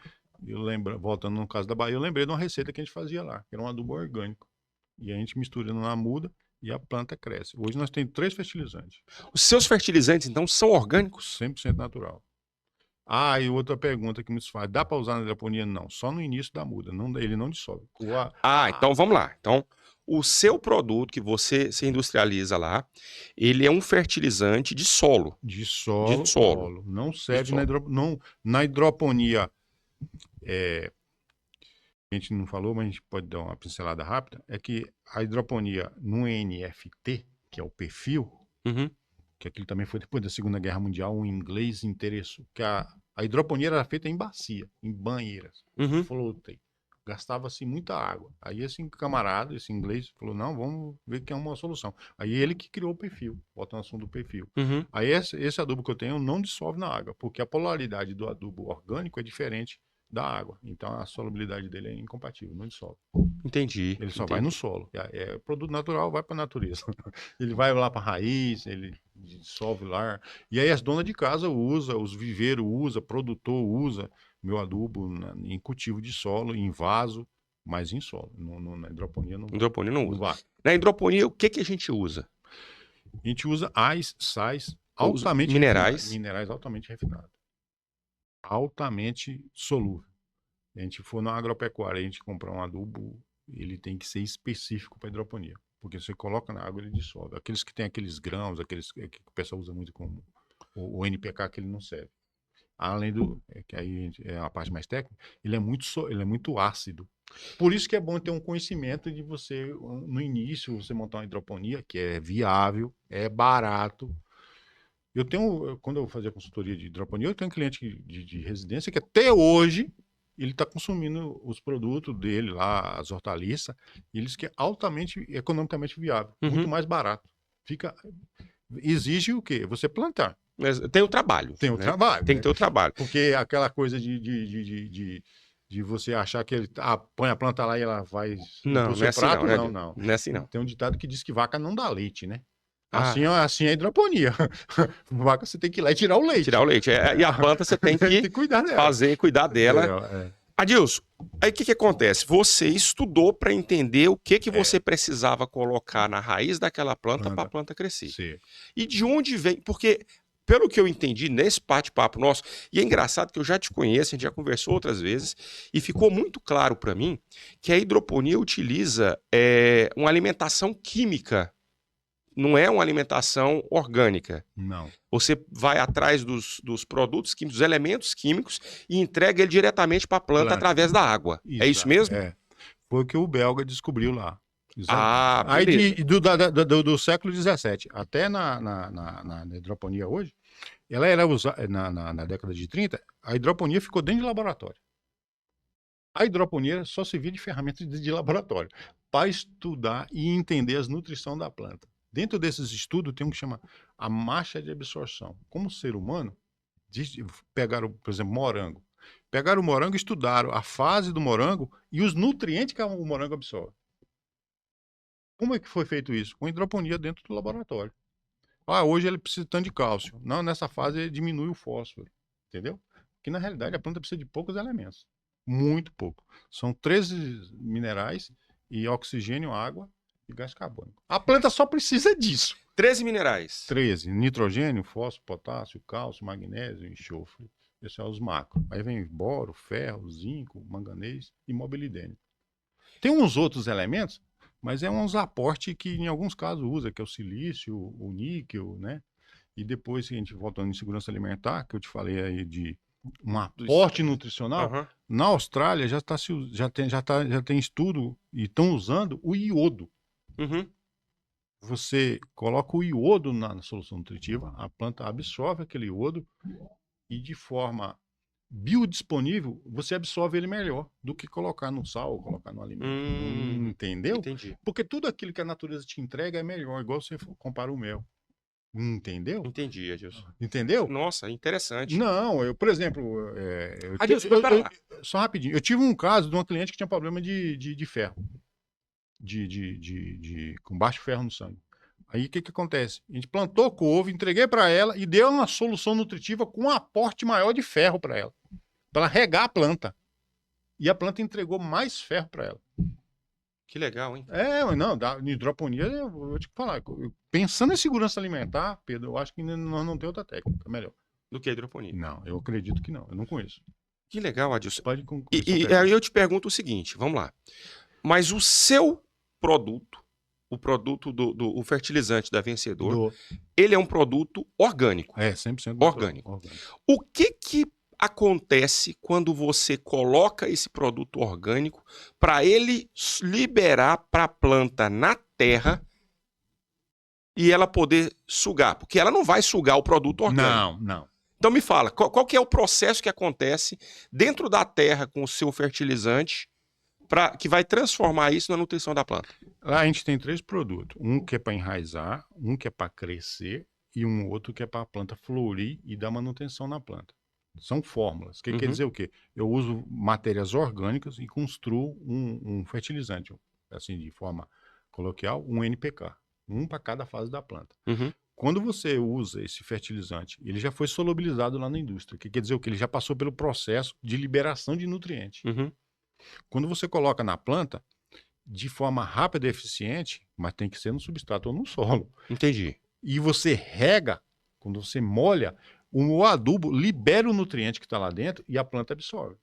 eu lembro, voltando no caso da Bahia, eu lembrei de uma receita que a gente fazia lá, que era um adubo orgânico. E a gente misturando na muda e a planta cresce. Hoje nós temos 3 fertilizantes. Os seus fertilizantes, então, são orgânicos? 100% natural. Ah, e outra pergunta que me faz, dá para usar na hidroponia? Não, só no início da muda, ele não dissolve. Então vamos lá. Então, o seu produto que você se industrializa lá, ele é um fertilizante de solo. De solo. Não serve na hidroponia. A gente não falou, mas a gente pode dar uma pincelada rápida. É que a hidroponia no NFT, que é o perfil, que aquilo também foi depois da Segunda Guerra Mundial, um inglês interessou, que a hidroponia era feita em bacia, em banheiras, floating. Gastava-se muita água. Aí esse camarada, esse inglês, falou, não, vamos ver que é uma solução. Aí ele que criou o perfil, bota no assunto do perfil. Aí esse adubo que eu tenho não dissolve na água, porque a polaridade do adubo orgânico é diferente da água. Então a solubilidade dele é incompatível, não dissolve. Entendi. Ele só vai no solo. É produto natural, vai para a natureza. Ele vai lá para a raiz, ele dissolve lá. E aí as donas de casa usam, os viveiros usam, produtor usa meu adubo em cultivo de solo, em vaso, mas em solo. Na hidroponia não. Hidroponia não usa. Na hidroponia, o que a gente usa? A gente usa sais altamente minerais. Minerais altamente refinados. Altamente solúvel. A gente for na agropecuária, a gente comprar um adubo, ele tem que ser específico para hidroponia. Porque você coloca na água, ele dissolve. Aqueles que tem aqueles grãos, aqueles que o pessoal usa muito como o NPK, que ele não serve. Além do, que aí é a parte mais técnica, ele é muito ácido. Por isso que é bom ter um conhecimento de você, no início, você montar uma hidroponia, que é viável, é barato. Quando eu fazia consultoria de hidroponia, eu tenho um cliente de residência que até hoje ele está consumindo os produtos dele lá, as hortaliças, e eles que é altamente, economicamente viável, muito mais barato. Exige o quê? Você plantar. Tem o trabalho. Tem o trabalho. Tem que ter o trabalho. Porque aquela coisa de você achar que ele põe a planta lá e ela vai pro seu prato, não. Não é assim, não. Tem um ditado que diz que vaca não dá leite, né? Assim é a hidroponia. Vaca você tem que ir lá e tirar o leite. Tirar o leite. E a planta você tem que cuidar dela. Cuidar dela. Adilson, aí o que acontece? Você estudou para entender o que você precisava colocar na raiz daquela planta para a planta crescer. Sim. E de onde vem? Porque, pelo que eu entendi nesse bate-papo nosso, e é engraçado que eu já te conheço, a gente já conversou outras vezes, e ficou muito claro para mim que a hidroponia utiliza uma alimentação química. Não é uma alimentação orgânica. Não. Você vai atrás dos produtos químicos, dos elementos químicos e entrega ele diretamente para a planta através da água. Exato. É isso mesmo? Foi o que o belga descobriu lá. Aí do século XVII até na hidroponia hoje, ela era usada na década de 30, a hidroponia ficou dentro de laboratório. A hidroponia só se via de ferramentas de laboratório para estudar e entender as nutrição da planta. Dentro desses estudos tem um que chama a marcha de absorção. Como ser humano, pegaram, por exemplo, morango. Pegaram o morango e estudaram a fase do morango e os nutrientes que o morango absorve. Como é que foi feito isso? Com hidroponia dentro do laboratório. Hoje ele precisa tanto de cálcio. Não, nessa fase ele diminui o fósforo. Entendeu? Porque na realidade a planta precisa de poucos elementos. Muito pouco. São 13 minerais e oxigênio, água e gás carbônico. A planta só precisa disso. 13 minerais. 13, nitrogênio, fósforo, potássio, cálcio, magnésio, enxofre. Esses são os macros. Aí vem boro, ferro, zinco, manganês e molibdênio. Tem uns outros elementos, mas é uns aportes que em alguns casos usa, que é o silício, o níquel, né? E depois, se a gente voltando em segurança alimentar, que eu te falei aí de um aporte nutricional, Aham. na Austrália já tem estudo e estão usando o iodo. Uhum. Você coloca o iodo na solução nutritiva, a planta absorve aquele iodo e de forma biodisponível, você absorve ele melhor do que colocar no sal ou colocar no alimento. Entendeu? Entendi. Porque tudo aquilo que a natureza te entrega é melhor, igual você compara o mel. Entendeu? Entendi, Adilson. Entendeu? Nossa, interessante. Não, eu, por exemplo, Adilson, mas pera lá. só rapidinho, eu tive um caso de uma cliente que tinha problema de ferro, com baixo ferro no sangue. Aí o que acontece? A gente plantou couve, entreguei para ela e deu uma solução nutritiva com um aporte maior de ferro para ela regar a planta. E a planta entregou mais ferro para ela. Que legal, hein? Mas não, da hidroponia, eu vou te falar, pensando em segurança alimentar, Pedro, eu acho que nós não temos outra técnica melhor. Do que a hidroponia. Não, eu acredito que não, eu não conheço. Que legal, Adilson. Pode concluir. E aí eu te pergunto o seguinte, vamos lá. Mas o seu produto, o produto o fertilizante da Vencedor, ele é um produto orgânico. 100% orgânico. O que acontece quando você coloca esse produto orgânico para ele liberar para a planta na terra e ela poder sugar? Porque ela não vai sugar o produto orgânico. Não. Então me fala, qual que é o processo que acontece dentro da terra com o seu fertilizante que vai transformar isso na nutrição da planta? Lá a gente tem 3 produtos. Um que é para enraizar, um que é para crescer e um outro que é para a planta florir e dar manutenção na planta. São fórmulas. Que quer dizer o quê? Eu uso matérias orgânicas e construo um fertilizante, assim, de forma coloquial, um NPK. Um para cada fase da planta. Quando você usa esse fertilizante, ele já foi solubilizado lá na indústria. Que quer dizer o quê? Ele já passou pelo processo de liberação de nutrientes. Quando você coloca na planta, de forma rápida e eficiente, mas tem que ser no substrato ou no solo. Entendi. E você rega, quando você molha, o adubo libera o nutriente que está lá dentro e a planta absorve.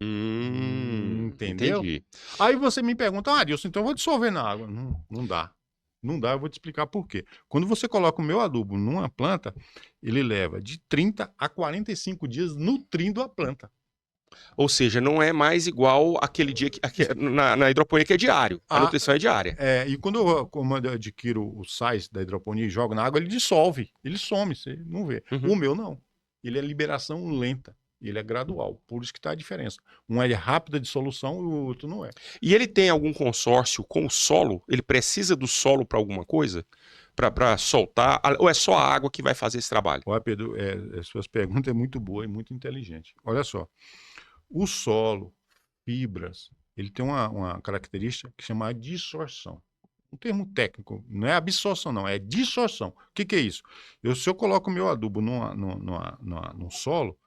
Entendeu? Entendi. Aí você me pergunta, Adilson, então eu vou dissolver na água. Não dá. Não dá, eu vou te explicar por quê. Quando você coloca o meu adubo numa planta, ele leva de 30 a 45 dias nutrindo a planta. Ou seja, não é mais igual aquele dia na hidroponia que é diário. A nutrição é diária. E quando eu adquiro o sais da hidroponia e jogo na água, ele dissolve, ele some, você não vê. O meu não. Ele é liberação lenta, ele é gradual. Por isso que está a diferença. Um é rápida de solução e o outro não é. E ele tem algum consórcio com o solo? Ele precisa do solo para alguma coisa? Para soltar? Ou é só a água que vai fazer esse trabalho? Olha, Pedro, as suas perguntas é muito boa e muito inteligente. Olha só. O solo, fibras, ele tem uma característica que chama dissorção. Um termo técnico, não é absorção, não, é dissorção. O que é isso? Se eu coloco o meu adubo no solo,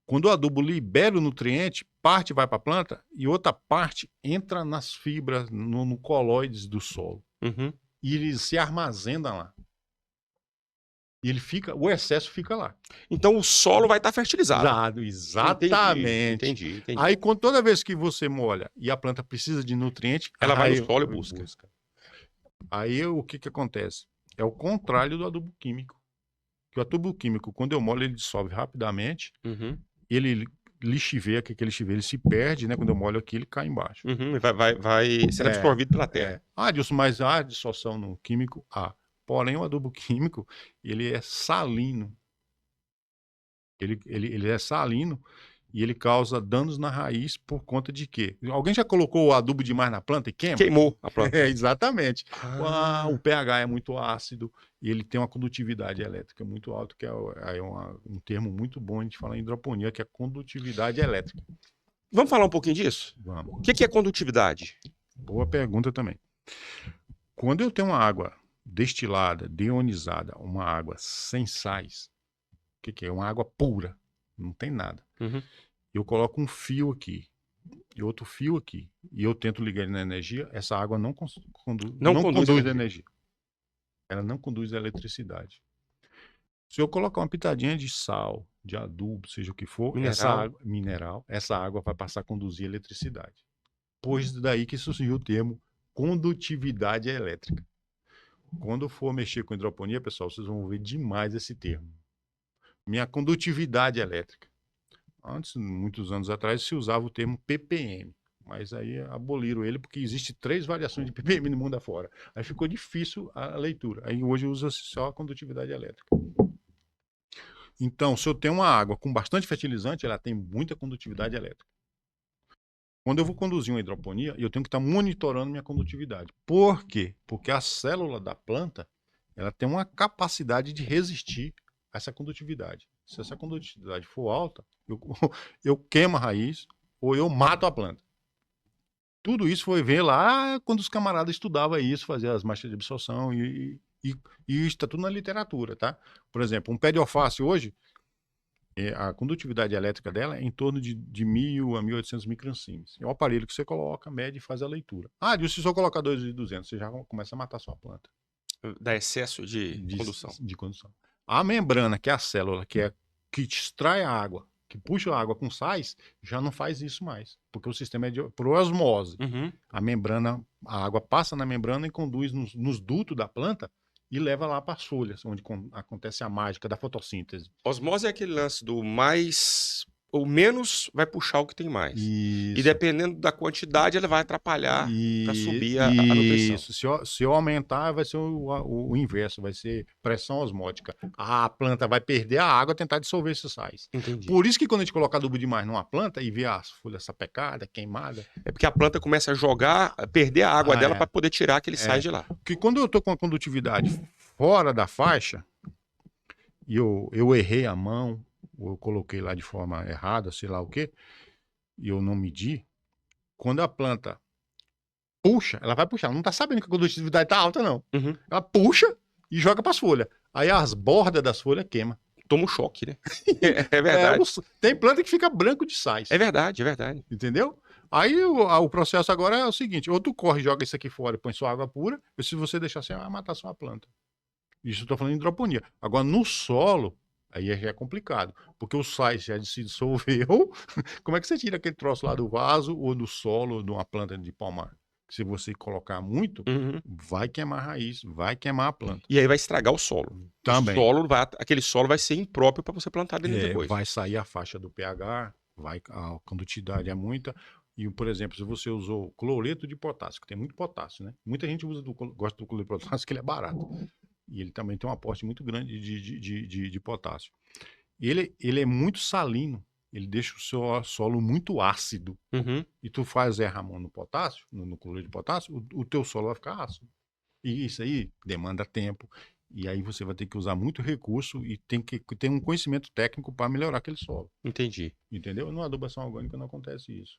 quando o adubo libera o nutriente, parte vai para a planta e outra parte entra nas fibras, no colóides do solo. E ele se armazena lá. E o excesso fica lá. Então o solo vai estar fertilizado. Exatamente. Entendi. Aí toda vez que você molha e a planta precisa de nutriente, ela vai no solo e busca. Aí o que acontece? É o contrário do adubo químico. Que o adubo químico, quando eu molho, ele dissolve rapidamente. Ele lixiveia, aquele lixiveia, ele se perde, né? Quando eu molho aqui, ele cai embaixo. Vai ser absorvido pela terra. Adilson, mas há dissolução no químico? Porém, o adubo químico, ele é salino. Ele é salino e ele causa danos na raiz por conta de quê? Alguém já colocou o adubo demais na planta e queima? Queimou a planta. Exatamente. O pH é muito ácido e ele tem uma condutividade elétrica muito alta, que é um termo muito bom a gente falar em hidroponia, que é condutividade elétrica. Vamos falar um pouquinho disso? Vamos. O que é condutividade? Boa pergunta também. Quando eu tenho uma água destilada, deionizada, uma água sem sais, o que é? Uma água pura, não tem nada. Eu coloco um fio aqui e outro fio aqui, e eu tento ligar ele na energia, essa água não, Não não conduz conduz a energia. energia. Ela não conduz a eletricidade. Se eu colocar uma pitadinha de sal, de adubo, seja o que for, essa Mineral. água, mineral, essa água vai passar a conduzir eletricidade. Pois daí que surgiu o termo condutividade elétrica. Quando for mexer com hidroponia, pessoal, vocês vão ver demais esse termo. Minha condutividade elétrica. Antes, muitos anos atrás, se usava o termo ppm, mas aí aboliram ele porque existe 3 variações de ppm no mundo afora. Aí ficou difícil a leitura. Aí hoje usa-se só a condutividade elétrica. Então, se eu tenho uma água com bastante fertilizante, ela tem muita condutividade elétrica. Quando eu vou conduzir uma hidroponia, eu tenho que estar monitorando minha condutividade. Por quê? Porque a célula da planta, ela tem uma capacidade de resistir a essa condutividade. Se essa condutividade for alta, eu queimo a raiz ou eu mato a planta. Tudo isso foi ver lá quando os camaradas estudavam isso, faziam as marchas de absorção e isso está tudo na literatura, tá? Por exemplo, um pé de alface hoje, a condutividade elétrica dela é em torno de 1.000 a 1.800 microsiemens. É o aparelho que você coloca, mede e faz a leitura. Ah, se você colocar 2.200, você já começa a matar a sua planta. Dá excesso de condução. De condução. A membrana, que é a célula, que extrai a água, que puxa a água com sais, já não faz isso mais. Porque o sistema é por osmose. Uhum. A membrana, a água passa na membrana e conduz nos dutos da planta e leva lá para as folhas, onde acontece a mágica da fotossíntese. Osmose é aquele lance do mais ou menos vai puxar o que tem mais. Isso. E dependendo da quantidade, ela vai atrapalhar para subir a nutrição. Isso. Se eu aumentar, vai ser o inverso, vai ser pressão osmótica. A planta vai perder a água e tentar dissolver esses sais. Entendi. Por isso que quando a gente coloca adubo demais numa planta e vê as folhas sapecadas, queimadas. É porque a planta começa a jogar, a perder a água dela para poder tirar aquele sais de lá. Porque quando eu estou com a condutividade fora da faixa, e eu errei a mão, ou eu coloquei lá de forma errada, sei lá o quê, e eu não medi, quando a planta puxa, ela vai puxar. Ela não tá sabendo que a condutividade tá alta, não. Uhum. Ela puxa e joga pras folhas. Aí as bordas das folhas queima. Toma um choque, né? É verdade. Tem planta que fica branco de sais. É verdade, é verdade. Entendeu? Aí o processo agora é o seguinte: ou tu corre, joga isso aqui fora e põe sua água pura, ou se você deixar, você vai matar sua planta. Isso eu tô falando de hidroponia. Agora, no solo, aí já é complicado, porque o sais já se dissolveu. Como é que você tira aquele troço lá do vaso ou do solo de uma planta de pomar? Se você colocar muito, vai queimar a raiz, vai queimar a planta. E aí vai estragar o solo. Também. Aquele solo vai ser impróprio para você plantar dele depois. Vai sair a faixa do pH, a condutividade é muita. E, por exemplo, se você usou cloreto de potássio, que tem muito potássio, né? Muita gente gosta do cloreto de potássio, porque ele é barato. E ele também tem um aporte muito grande de potássio. Ele é muito salino. Ele deixa o seu solo muito ácido. E tu faz Ramon no potássio, no cloreto de potássio, o teu solo vai ficar ácido. E isso aí demanda tempo. E aí você vai ter que usar muito recurso e tem que ter um conhecimento técnico para melhorar aquele solo. Entendi. Entendeu? Na adubação orgânica não acontece isso.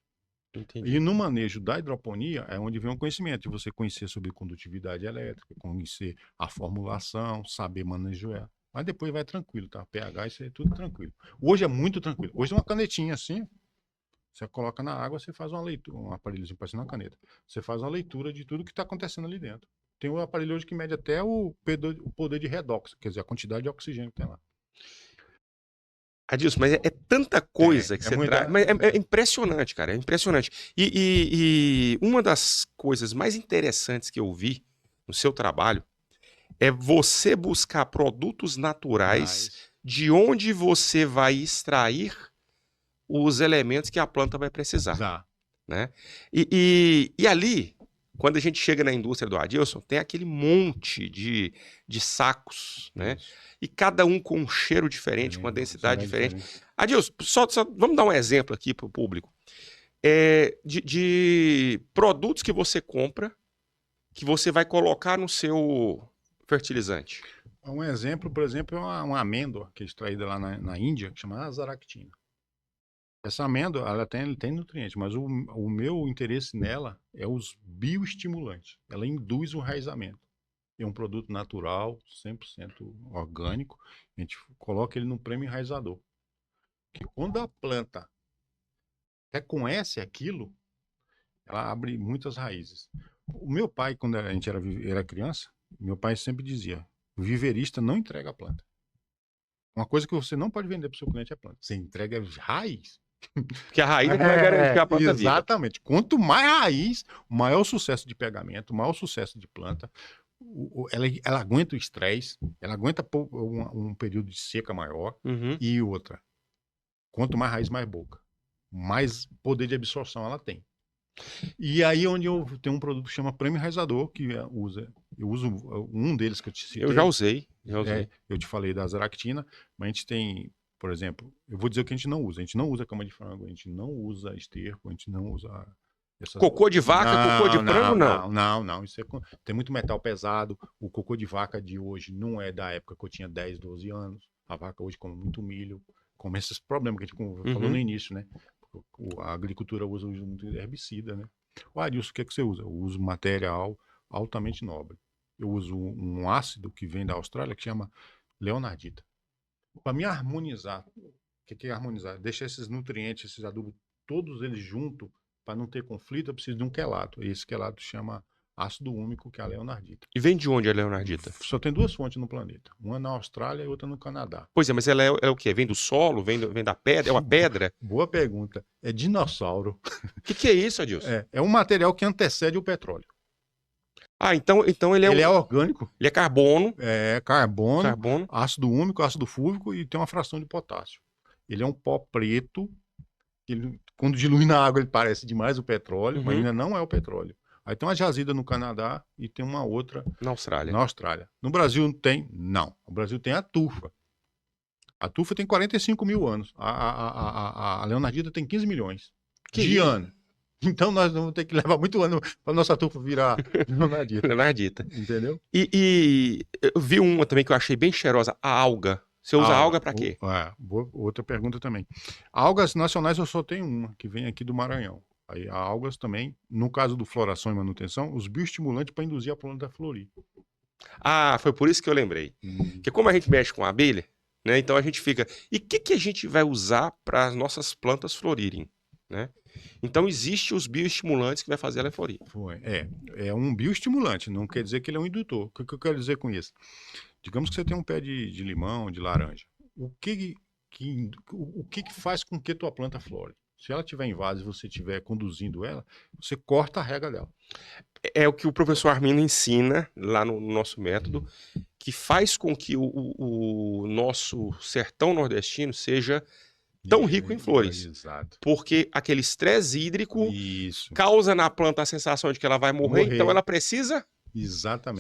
Entendi. E no manejo da hidroponia é onde vem o conhecimento, de você conhecer sobre condutividade elétrica, conhecer a formulação, saber manejar. Mas depois vai tranquilo, tá? pH, isso é tudo tranquilo. Hoje é muito tranquilo. Hoje é uma canetinha assim, você coloca na água, você faz uma leitura, um aparelhozinho parecendo uma caneta. Você faz uma leitura de tudo que está acontecendo ali dentro. Tem um aparelho hoje que mede até o poder de redox, quer dizer, a quantidade de oxigênio que tem lá. Adilson, mas é tanta coisa que você traz. Mas é impressionante, cara. É impressionante. E uma das coisas mais interessantes que eu vi no seu trabalho é você buscar produtos naturais de onde você vai extrair os elementos que a planta vai precisar. Né? E ali, quando a gente chega na indústria do Adilson, tem aquele monte de sacos, né? E cada um com um cheiro diferente, com uma densidade diferente. Adilson, só vamos dar um exemplo aqui para o público. De produtos que você compra, que você vai colocar no seu fertilizante. Um exemplo, por exemplo, é uma amêndoa que é extraída lá na Índia, chamada azaractina. Essa amêndoa, ela tem nutrientes, mas o meu interesse nela é os bioestimulantes. Ela induz o enraizamento. É um produto natural, 100% orgânico. A gente coloca ele no prêmio enraizador. Que quando a planta reconhece aquilo, ela abre muitas raízes. O meu pai, quando a gente era criança, meu pai sempre dizia: o viverista não entrega a planta. Uma coisa que você não pode vender para o seu cliente é planta. Você entrega raiz. Porque a raiz é que vai garantir a planta viva. Exatamente. Quanto mais raiz, maior o sucesso de pegamento, maior o sucesso de planta. Ela aguenta o estresse, ela aguenta um período de seca maior. Uhum. E outra, quanto mais raiz, mais boca. Mais poder de absorção ela tem. E aí onde eu tenho um produto que chama Prêmio Enraizador, que eu uso um deles que eu te citei. Eu já usei. Eu te falei da Zaractina, mas a gente tem, por exemplo, eu vou dizer o que a gente não usa. A gente não usa cama de frango, a gente não usa esterco, a gente não usa... Cocô de vaca, cocô de frango, não. Não. Isso tem muito metal pesado. O cocô de vaca de hoje não é da época que eu tinha 10, 12 anos. A vaca hoje come muito milho, come esses problemas que a gente falou no início, né? A agricultura usa muito herbicida, né? O Adilson, o que é que você usa? Eu uso material altamente nobre. Eu uso um ácido que vem da Austrália que chama leonardita. Para me harmonizar, o que é harmonizar? Deixar esses nutrientes, esses adubos, todos eles juntos, para não ter conflito, eu preciso de um quelato. E esse quelato chama ácido úmico, que é a leonardita. E vem de onde a leonardita? Só tem 2 fontes no planeta. Uma na Austrália e outra no Canadá. Pois é, mas ela é o quê? Vem do solo? Vem da pedra? É uma pedra? Boa pergunta. É dinossauro. O que é isso, Adilson? É um material que antecede o petróleo. Ah, então ele é... Ele é orgânico. Ele é carbono. É carbono, ácido úmico, ácido fúlvico e tem uma fração de potássio. Ele é um pó preto. Quando dilui na água ele parece demais o petróleo, mas ainda não é o petróleo. Aí tem uma jazida no Canadá e tem uma outra na Austrália. No Brasil não tem? Não. O Brasil tem a tufa. A tufa tem 45 mil anos. A leonardita tem 15 milhões de anos. Então nós vamos ter que levar muito ano para nossa tufa virar leonardita. Leonardita. Entendeu? E eu vi uma também que eu achei bem cheirosa, a alga. Você usa alga para quê? Outra pergunta também. Algas nacionais eu só tenho uma, que vem aqui do Maranhão. Aí a algas também, no caso do floração e manutenção, os bioestimulantes para induzir a planta a florir. Ah, foi por isso que eu lembrei. Porque como a gente mexe com abelha, né, então a gente fica... E o que a gente vai usar para as nossas plantas florirem? Né? Então existe os bioestimulantes que vai fazer ela florir. É um bioestimulante, não quer dizer que ele é um indutor. O que eu quero dizer com isso? Digamos que você tem um pé de limão, de laranja. O que faz com que tua planta flore? Se ela estiver em vaso e você estiver conduzindo ela, você corta a rega dela. É o que o professor Armino ensina lá no nosso método, que faz com que o nosso sertão nordestino seja tão rico em flores. Exato. Porque aquele estresse hídrico causa na planta a sensação de que ela vai morrer. Então ela precisa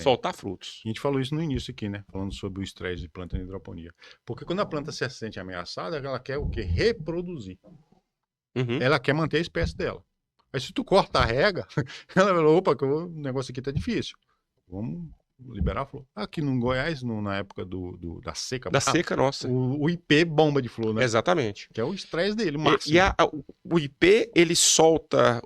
soltar frutos. A gente falou isso no início aqui, né? Falando sobre o estresse de planta em hidroponia. Porque quando a planta se sente ameaçada, ela quer o quê? Reproduzir. Ela quer manter a espécie dela. Aí se tu corta a rega, ela fala, opa, o negócio aqui tá difícil. Vamos liberar a flor. Aqui no Goiás, na época da seca. Da seca, nossa. O IP bomba de flor, né? Exatamente. Que é o estresse dele, o máximo. O IP, ele solta,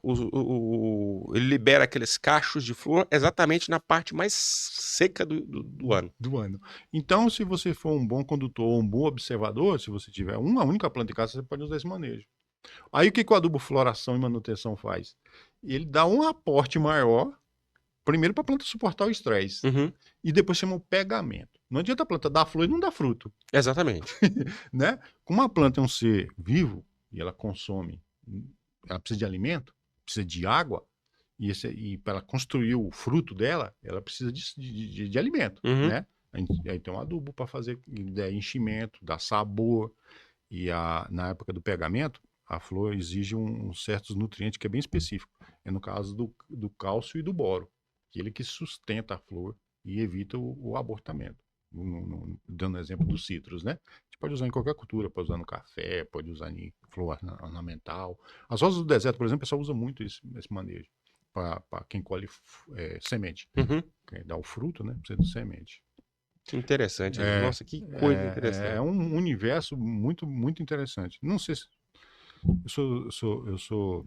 ele libera aqueles cachos de flor exatamente na parte mais seca do ano. Então, se você for um bom condutor ou um bom observador, se você tiver uma única planta em casa, você pode usar esse manejo. Aí o que o adubo floração e manutenção faz? Ele dá um aporte maior, primeiro para a planta suportar o estresse, e depois chama o pegamento. Não adianta a planta dar flor e não dar fruto. Exatamente. Né? Como a planta é um ser vivo e ela consome, ela precisa de alimento, precisa de água, e para ela construir o fruto dela, ela precisa de alimento. Né? Aí tem um adubo para fazer enchimento, dar sabor. E na época do pegamento, a flor exige certos nutrientes que é bem específico. É no caso do cálcio e do boro. Ele que sustenta a flor e evita o abortamento. Dando exemplo dos citros, né? A gente pode usar em qualquer cultura, pode usar no café, pode usar em flor ornamental. As rosas do deserto, por exemplo, o pessoal usa muito esse manejo. Para quem colhe semente. Quem dá o fruto, né? Precisa de semente. Interessante. Nossa, que coisa interessante. É um universo muito, muito interessante. Não sei se... Eu sou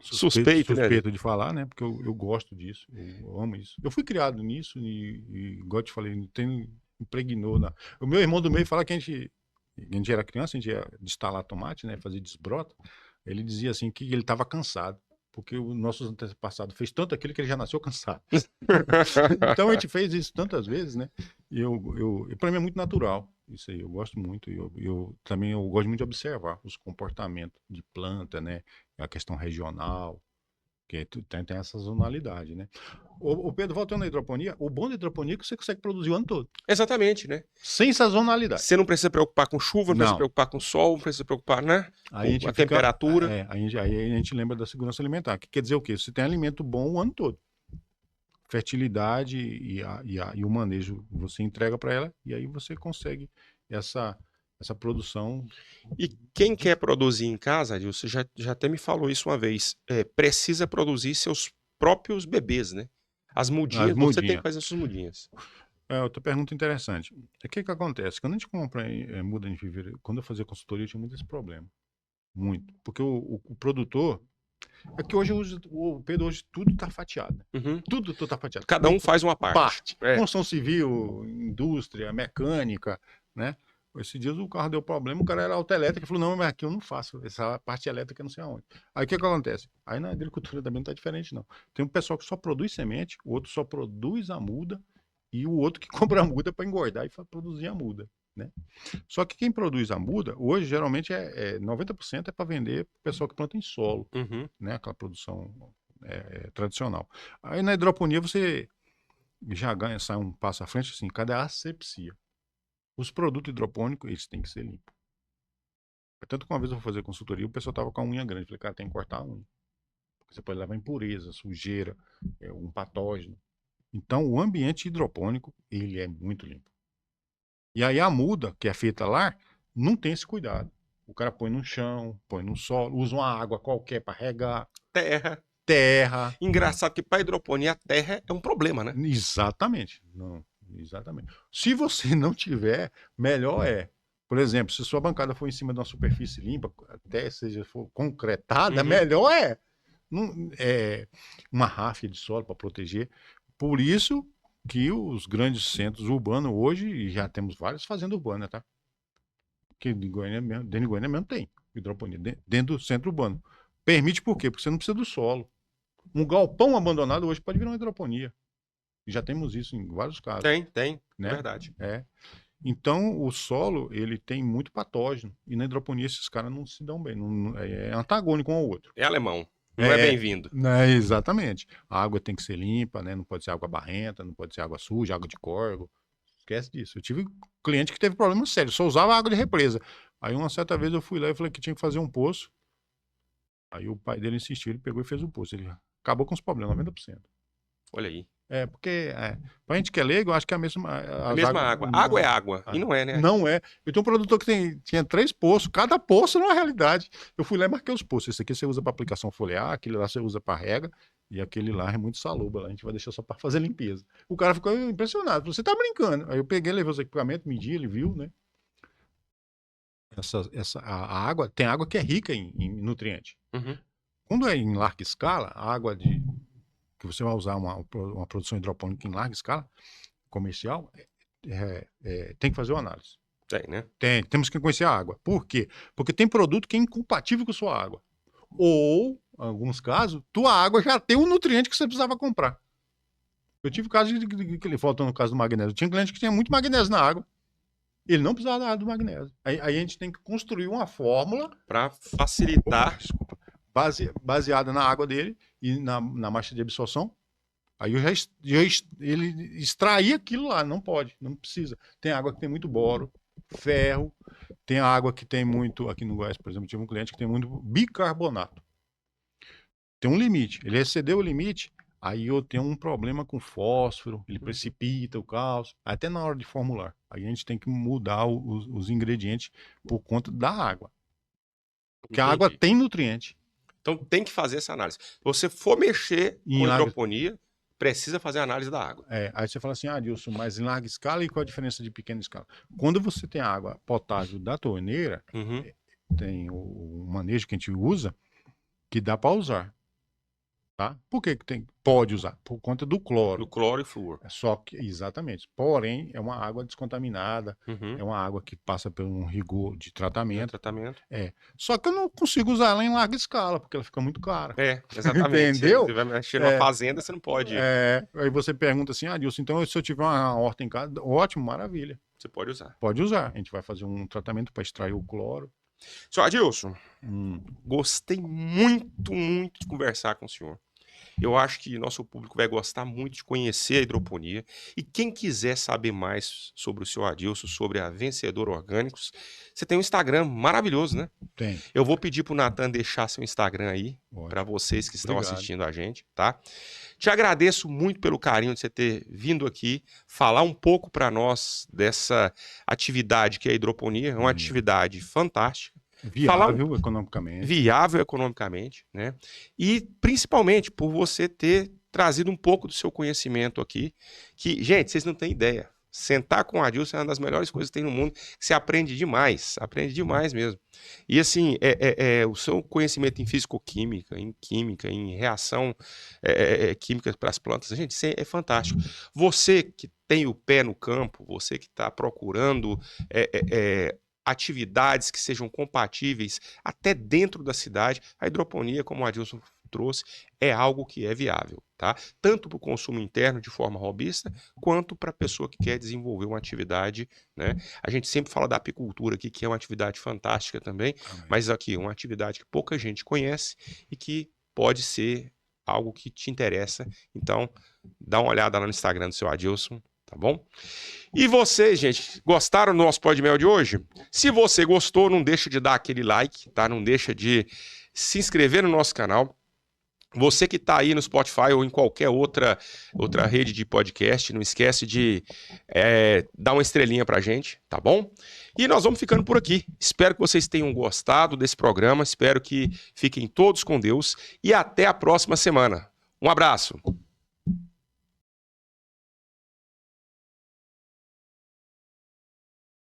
suspeito de falar, né? Porque eu gosto disso, eu amo isso. Eu fui criado nisso e igual eu te falei, impregnou. O meu irmão do meio fala que a gente era criança, a gente ia destalar tomate, né? Fazer desbrota. Ele dizia assim que ele estava cansado, porque o nosso antepassado fez tanto aquilo que ele já nasceu cansado. Então a gente fez isso tantas vezes, né? E para mim é muito natural isso aí, eu gosto muito. Eu também eu gosto muito de observar os comportamentos de planta, né? A questão regional, que tem essa zonalidade, né? O Pedro, voltando à hidroponia, o bom da hidroponia é que você consegue produzir o ano todo, Exatamente, né? sem sazonalidade. Você não precisa preocupar com chuva, não precisa Não. preocupar com sol, não precisa preocupar, né? Aí a gente Com a fica, temperatura. aí a gente lembra da segurança alimentar, que quer dizer o quê? Você tem alimento bom o ano todo. Fertilidade e o manejo você entrega para ela, e aí você consegue essa produção. E quem quer produzir em casa, Adilson, já até me falou isso uma vez, precisa produzir seus próprios bebês, né? As mudinhas, você tem que fazer suas mudinhas. Outra pergunta interessante. O que acontece? Quando a gente compra muda em fevereiro, quando eu fazia consultoria, eu tinha muito esse problema. Muito. Porque o produtor. É que hoje o Pedro, hoje tudo está fatiado. Uhum. Tudo está fatiado. Cada um faz uma parte. Construção civil, indústria, mecânica, né? Esses dias o carro deu problema, o cara era autoelétrico, falou, não, mas aqui eu não faço, essa parte elétrica eu não sei aonde. Aí o que acontece? Aí na agricultura também não está diferente, não. Tem um pessoal que só produz semente, o outro só produz a muda, e o outro que compra a muda para engordar e produzir a muda, né? Só que quem produz a muda, hoje, geralmente, 90% é para vender para o pessoal que planta em solo, né? Aquela produção tradicional. Aí na hidroponia você já ganha, sai um passo à frente, assim, cadê a asepsia? Os produtos hidropônicos, eles têm que ser limpos. Tanto que uma vez eu fui fazer consultoria, o pessoal tava com a unha grande. Eu falei, cara, tem que cortar a unha. Porque você pode levar impureza, sujeira, um patógeno. Então, o ambiente hidropônico, ele é muito limpo. E aí a muda, que é feita lá, não tem esse cuidado. O cara põe no chão, põe no solo, usa uma água qualquer para regar. Terra. Engraçado que para hidroponia a terra é um problema, né? Exatamente. Não, exatamente. Se você não tiver, melhor é. Por exemplo, se sua bancada for em cima de uma superfície limpa, até seja for concretada, melhor é. Uma ráfia de solo para proteger. Por isso que os grandes centros urbanos hoje, e já temos várias fazendas urbanas, tá? Que de Goiânia mesmo, dentro de Goiânia mesmo tem hidroponia, dentro do centro urbano. Permite por quê? Porque você não precisa do solo. Um galpão abandonado hoje pode virar uma hidroponia. Já temos isso em vários casos. Tem, né? É verdade. Então, o solo, ele tem muito patógeno. E na hidroponia, esses caras não se dão bem. É antagônico um ao outro. É alemão. Não é bem-vindo. Exatamente. A água tem que ser limpa, né? Não pode ser água barrenta, não pode ser água suja, água de córrego. Esquece disso. Eu tive cliente que teve problema sério, só usava água de represa. Aí uma certa vez eu fui lá e falei que tinha que fazer um poço. Aí o pai dele insistiu, ele pegou e fez o poço. Ele acabou com os problemas, 90%. Olha aí. Porque pra gente que é leigo, eu acho que é a mesma água. Água é água. E não é, né? Não é. Eu tenho um produtor que tinha 3 poços, cada poço não é realidade. Eu fui lá e marquei os poços. Esse aqui você usa para aplicação foliar, aquele lá você usa para rega, e aquele lá é muito salubre. A gente vai deixar só para fazer limpeza. O cara ficou impressionado. Você tá brincando. Aí eu peguei, levei os equipamentos, medi, ele viu, né? A água, tem água que é rica em nutriente. Quando é em larga escala, a água que você vai usar uma produção hidropônica em larga escala, comercial, tem que fazer uma análise. Tem, né? Temos que conhecer a água. Por quê? Porque tem produto que é incompatível com a sua água. Ou, em alguns casos, tua água já tem um nutriente que você precisava comprar. Eu tive caso que ele faltou no caso do magnésio. Tinha cliente que tinha muito magnésio na água. Ele não precisava da água do magnésio. Aí a gente tem que construir uma fórmula para facilitar. Baseada na água dele e na marcha de absorção. Aí ele extrair aquilo lá, não pode, não precisa. Tem água que tem muito boro, ferro, tem água que tem muito, aqui no Goiás, por exemplo, tive um cliente que tem muito bicarbonato. Tem um limite, ele excedeu o limite, aí eu tenho um problema com fósforo, ele precipita o cálcio, até na hora de formular. Aí a gente tem que mudar os ingredientes por conta da água. Porque a água tem nutriente. Então tem que fazer essa análise. Se você for mexer com hidroponia, precisa fazer a análise da água. Aí você fala assim, Adilson, mas em larga escala e qual a diferença de pequena escala? Quando você tem água potável da torneira, tem o manejo que a gente usa que dá para usar. tá? Por que pode usar? Por conta do Do cloro. cloro e flúor. Só que, exatamente. Porém, é uma água descontaminada, é uma água que passa por um rigor de No tratamento. tratamento. Só que eu não consigo usar ela em larga escala, porque ela fica muito cara. Exatamente. Entendeu? Você vai mexer numa fazenda, você não pode. Aí você pergunta assim, Adilson, então se eu tiver uma horta em casa, ótimo, maravilha. Você pode usar. Pode usar. A gente vai fazer um tratamento para extrair o cloro. Senhor Adilson, gostei muito, muito de conversar com o senhor. Eu acho que nosso público vai gostar muito de conhecer a hidroponia. E quem quiser saber mais sobre o senhor Adilson, sobre a Vencedor Orgânicos, você tem um Instagram maravilhoso, né? Tem. Eu vou pedir pro Natan deixar seu Instagram aí, Ótimo. para vocês que estão Obrigado. assistindo a gente, tá? Te agradeço muito pelo carinho de você ter vindo aqui falar um pouco para nós dessa atividade que é a hidroponia. É uma atividade fantástica. Viável economicamente. Viável economicamente, né? E principalmente por você ter trazido um pouco do seu conhecimento aqui, que, gente, vocês não têm ideia. Sentar com o Adilson é uma das melhores coisas que tem no mundo, que você aprende demais mesmo. E assim, o seu conhecimento em fisicoquímica, em química, em reação química para as plantas, gente, isso é fantástico. Você que tem o pé no campo, você que está procurando atividades que sejam compatíveis até dentro da cidade, a hidroponia, como o Adilson trouxe, é algo que é viável, tá? Tanto para o consumo interno de forma robista, quanto para a pessoa que quer desenvolver uma atividade, né? A gente sempre fala da apicultura aqui, que é uma atividade fantástica também, mas aqui uma atividade que pouca gente conhece e que pode ser algo que te interessa. Então, dá uma olhada lá no Instagram do seu Adilson, tá bom? E vocês, gente, gostaram do nosso Pó de Mel de hoje? Se você gostou, não deixa de dar aquele like, tá? Não deixa de se inscrever no nosso canal. Você que está aí no Spotify ou em qualquer outra rede de podcast, não esquece de dar uma estrelinha pra gente, tá bom? E nós vamos ficando por aqui. Espero que vocês tenham gostado desse programa, espero que fiquem todos com Deus e até a próxima semana. Um abraço!